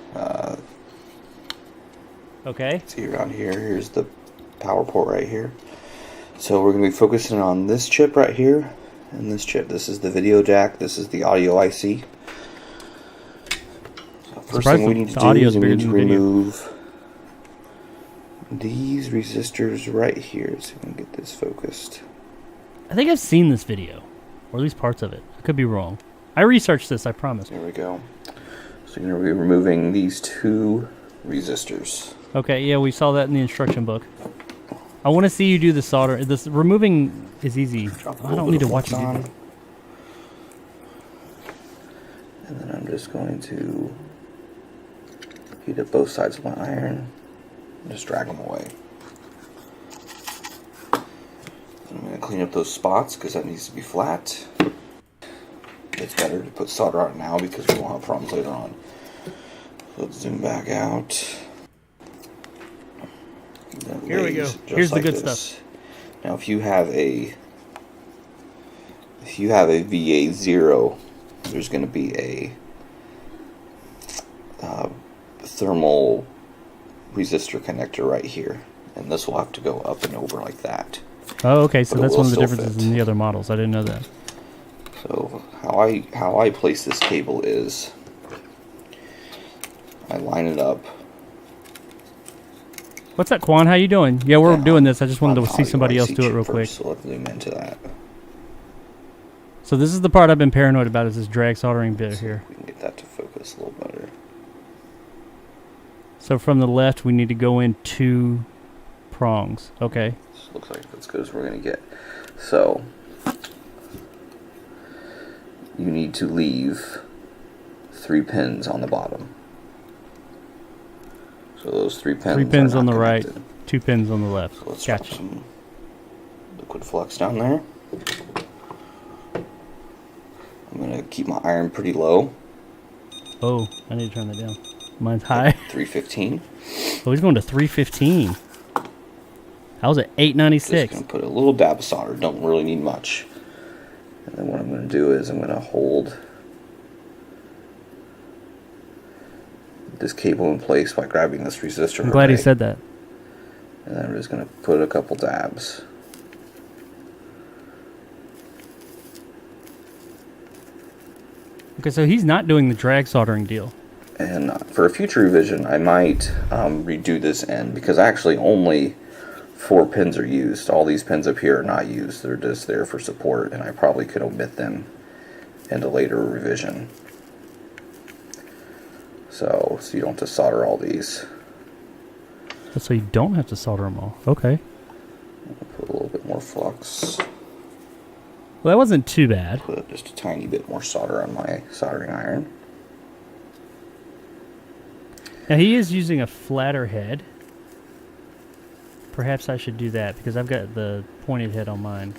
Okay. See around here, here's the power port right here. So we're going to be focusing on this chip right here and this chip. This is the video jack, this is the audio IC. So first thing we need to do is we need to remove these resistors right here so we can get this focused. I think I've seen this video, or at least parts of it. I could be wrong. I researched this, I promise. There we go. So you're going to be removing these two resistors. Okay, yeah, we saw that in the instruction book. I want to see you do the solder. This removing is easy. I don't need to watch you do that. And then I'm just going to heat up both sides of my iron and just drag them away. I'm going to clean up those spots because that needs to be flat. It's better to put solder on it now because we won't have problems later on. So let's zoom back out. Here we go. Here's the good stuff. Now if you have a VA0, there's going to be a thermal resistor connector right here, and this will have to go up and over like that. Oh, okay, so But it that's will one of the still differences fit. in the other models. I didn't know that. So how I place this cable is I line it up. What's that, Quan? How you doing? Yeah, we're Yeah, doing this. I just wanted on to see audio somebody else IC do it chip real quick. first, so let's zoom into that. So this is the part I've been paranoid about, is this drag soldering bit here. We can get that to focus a little better. So from the left, we need to go in 2 prongs. Okay. This looks like that's good as we're going to get. So you need to leave 3 pins on the bottom. So those 3 pins. 3 pins are on not the right, connected. 2 pins on the left. So let's drop Gotcha. some liquid flux down there. I'm going to keep my iron pretty low. Oh, I need to turn that down. Mine's high. 315. Oh, he's going to 315. I was at Just 896. going to put a little dab of solder. Don't really need much. And then what I'm going to do is I'm going to hold this cable in place by grabbing this resistor. I'm glad he array. said that. And then I'm just going to put a couple dabs. Okay, so he's not doing the drag soldering deal. And for a future revision, I might redo this end because actually only 4 pins are used. All these pins up here are not used. They're just there for support, and I probably could omit them in a later revision. So you don't have to solder all these. So you don't have to solder them all. Okay. Put a little bit more flux. Well, that wasn't too bad. Put just a tiny bit more solder on my soldering iron. Now he is using a flatter head. Perhaps I should do that because I've got the pointed head on mine.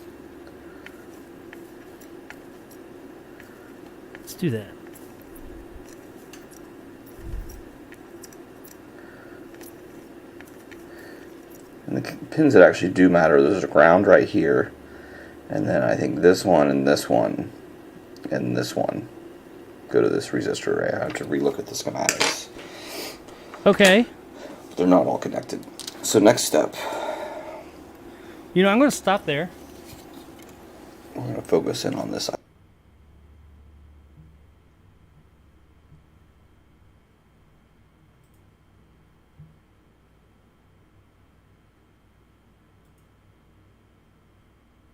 Let's do that. And the pins that actually do matter, there's a ground right here, and then I think this one and this one and this one go to this resistor array. I have to relook at the schematics. Okay. They're not all connected. So next step, You know, I'm going to stop there. we're going to focus in on this side.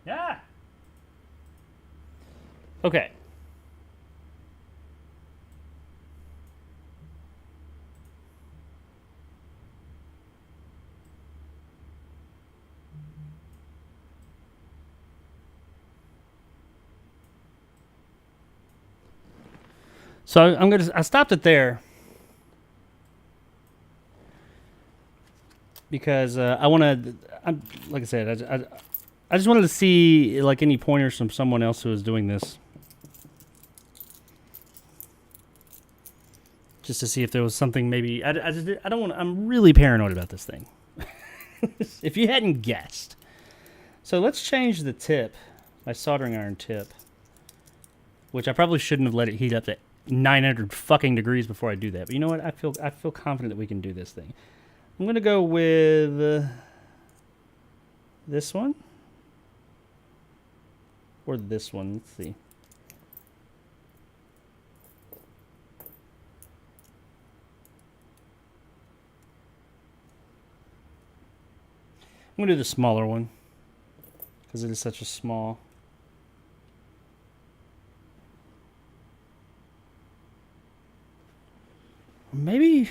Yeah. Okay. So I stopped it there because I want to. Like I said, I just wanted to see like any pointers from someone else who was doing this, just to see if there was something maybe. I don't want. I'm really paranoid about this thing. If you hadn't guessed, so let's change the tip, my soldering iron tip, which I probably shouldn't have let it heat up to 900 fucking degrees before I do that. But you know what? I feel confident that we can do this thing. I'm gonna go with this one or this one. Let's see. I'm gonna do the smaller one because it is such a small. Maybe.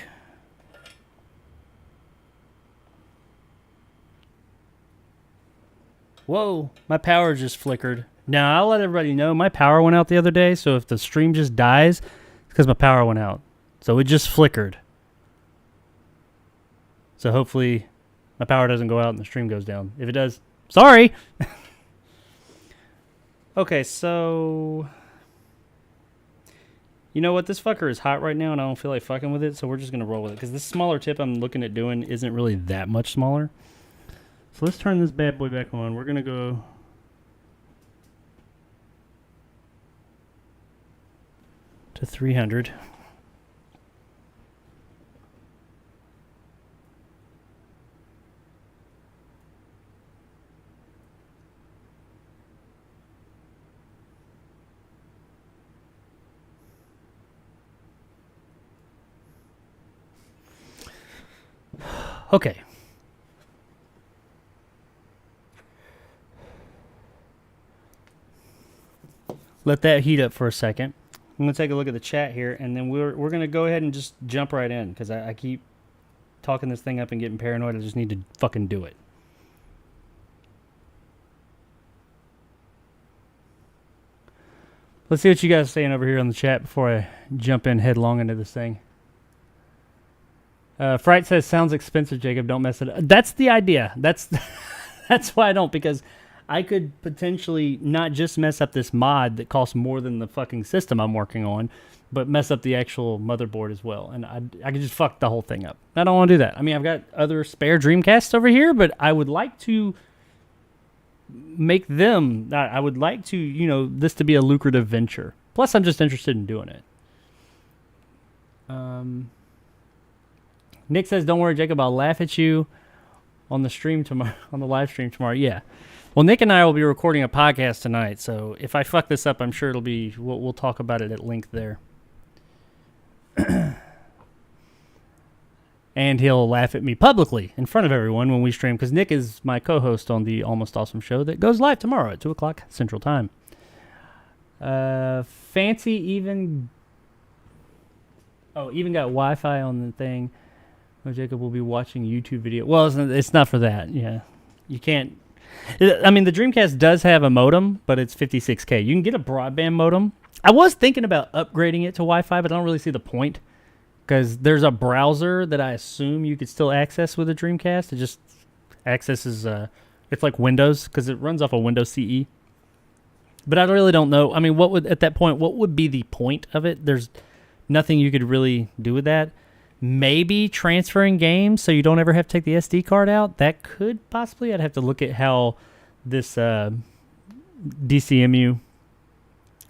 Whoa, my power just flickered. Now, I'll let everybody know my power went out the other day, so if the stream just dies, it's because my power went out. So it just flickered. So hopefully my power doesn't go out and the stream goes down. If it does, sorry. Okay, so you know what? This fucker is hot right now and I don't feel like fucking with it, so we're just going to roll with it. Because this smaller tip I'm looking at doing isn't really that much smaller. So let's turn this bad boy back on. We're going to go to 300. Okay. Let that heat up for a second. I'm going to take a look at the chat here, and then we're going to go ahead and just jump right in, because I keep talking this thing up and getting paranoid. I just need to fucking do it. Let's see what you guys are saying over here on the chat before I jump in headlong into this thing. Fright says, sounds expensive, Jacob. Don't mess it up. That's the idea. That's why I don't, because I could potentially not just mess up this mod that costs more than the fucking system I'm working on, but mess up the actual motherboard as well. And I could just fuck the whole thing up. I don't want to do that. I mean, I've got other spare Dreamcasts over here, but I would like to make them, I would like to, you know, this to be a lucrative venture. Plus, I'm just interested in doing it. Nick says, don't worry, Jacob, I'll laugh at you on the stream tomorrow, on the live stream tomorrow. Yeah. Well, Nick and I will be recording a podcast tonight, so if I fuck this up, I'm sure it'll be, we'll talk about it at length there. And he'll laugh at me publicly in front of everyone when we stream, because Nick is my co-host on the Almost Awesome show that goes live tomorrow at 2 o'clock Central Time. Fancy even got Wi-Fi on the thing. Oh, Jacob will be watching YouTube video. Well, it's not for that. Yeah, you can't. I mean, the Dreamcast does have a modem, but it's 56K. You can get a broadband modem. I was thinking about upgrading it to Wi-Fi, but I don't really see the point, because there's a browser that I assume you could still access with a Dreamcast. It just accesses, it's like Windows, because it runs off of Windows CE. But I really don't know. I mean, at that point, what would be the point of it? There's nothing you could really do with that. Maybe transferring games so you don't ever have to take the SD card out. That could possibly. I'd have to look at how this DCMU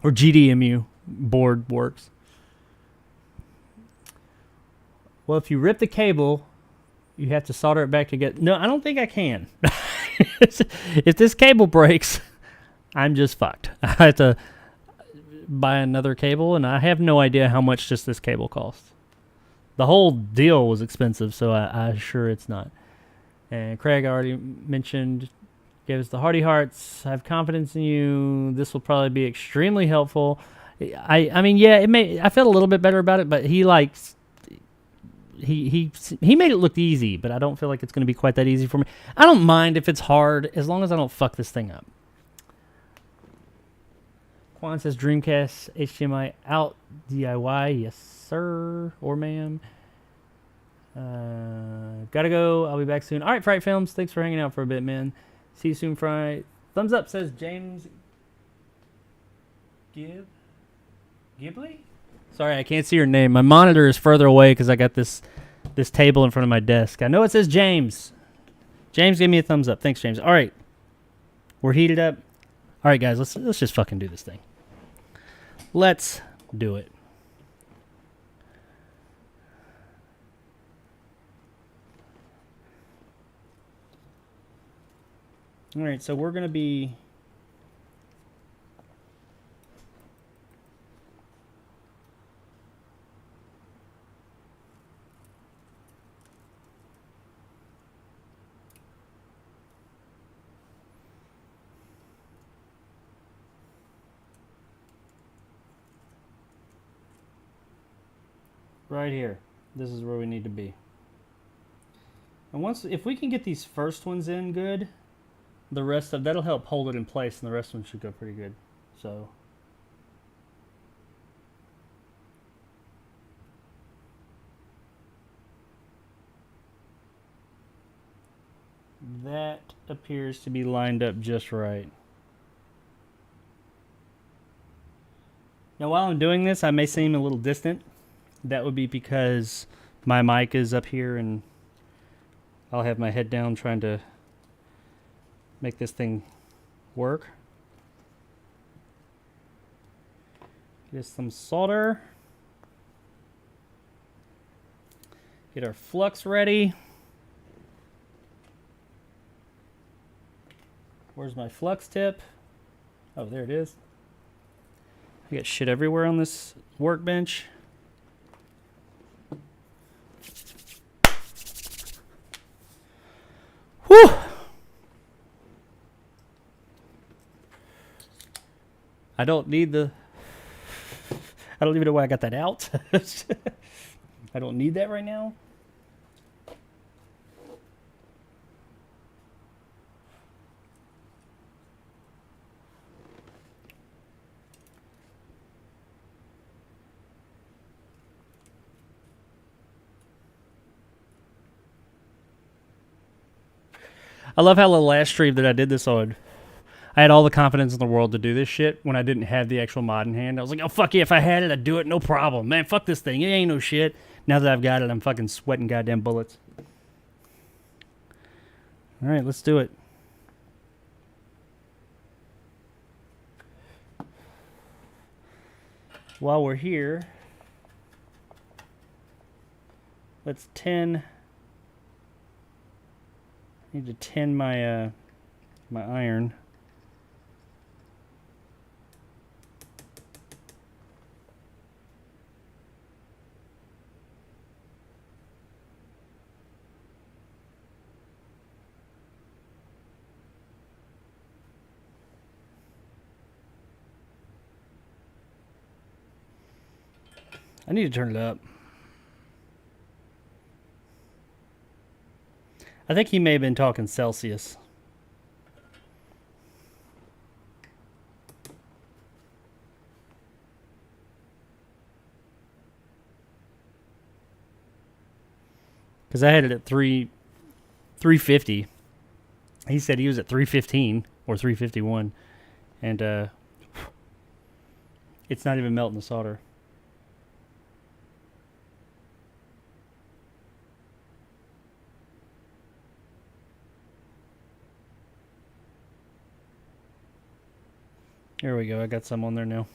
or GDEMU board works. Well, if you rip the cable, you have to solder it back together. No, I don't think I can. If this cable breaks, I'm just fucked. I have to buy another cable, and I have no idea how much just this cable costs. The whole deal was expensive, so I'm sure it's not. And Craig already mentioned, gave us the hearty hearts. I have confidence in you. This will probably be extremely helpful. I mean, yeah, I felt a little bit better about it, but he made it look easy, but I don't feel like it's going to be quite that easy for me. I don't mind if it's hard, as long as I don't fuck this thing up. Quan says Dreamcast HDMI out DIY. Yes, sir or ma'am. Gotta go. I'll be back soon. All right, Fright Films. Thanks for hanging out for a bit, man. See you soon, Fright. Thumbs up says James Ghibli? Sorry, I can't see your name. My monitor is further away because I got this table in front of my desk. I know it says James. James, give me a thumbs up. Thanks, James. All right. We're heated up. All right, guys, let's just fucking do this thing. Let's do it. All right, so we're going to be right here. This is where we need to be. And if we can get these first ones in good, the rest of that'll help hold it in place, and the rest of them should go pretty good. So that appears to be lined up just right. Now, while I'm doing this, I may seem a little distant. That would be because my mic is up here and I'll have my head down trying to make this thing work. Get some solder. Get our flux ready. Where's my flux tip? Oh, there it is. I got shit everywhere on this workbench. Whew! I don't even know why I got that out. I don't need that right now. I love how the last stream that I did this on, I had all the confidence in the world to do this shit when I didn't have the actual mod in hand. I was like, oh, fuck yeah, if I had it, I'd do it, no problem. Man, fuck this thing. It ain't no shit. Now that I've got it, I'm fucking sweating goddamn bullets. All right, let's do it. While we're here, let's tin. I need to tin my my iron. I need to turn it up. I think he may have been talking Celsius. Because I had it at 350. He said he was at 315 or 351. And it's not even melting the solder. There we go. I got some on there now.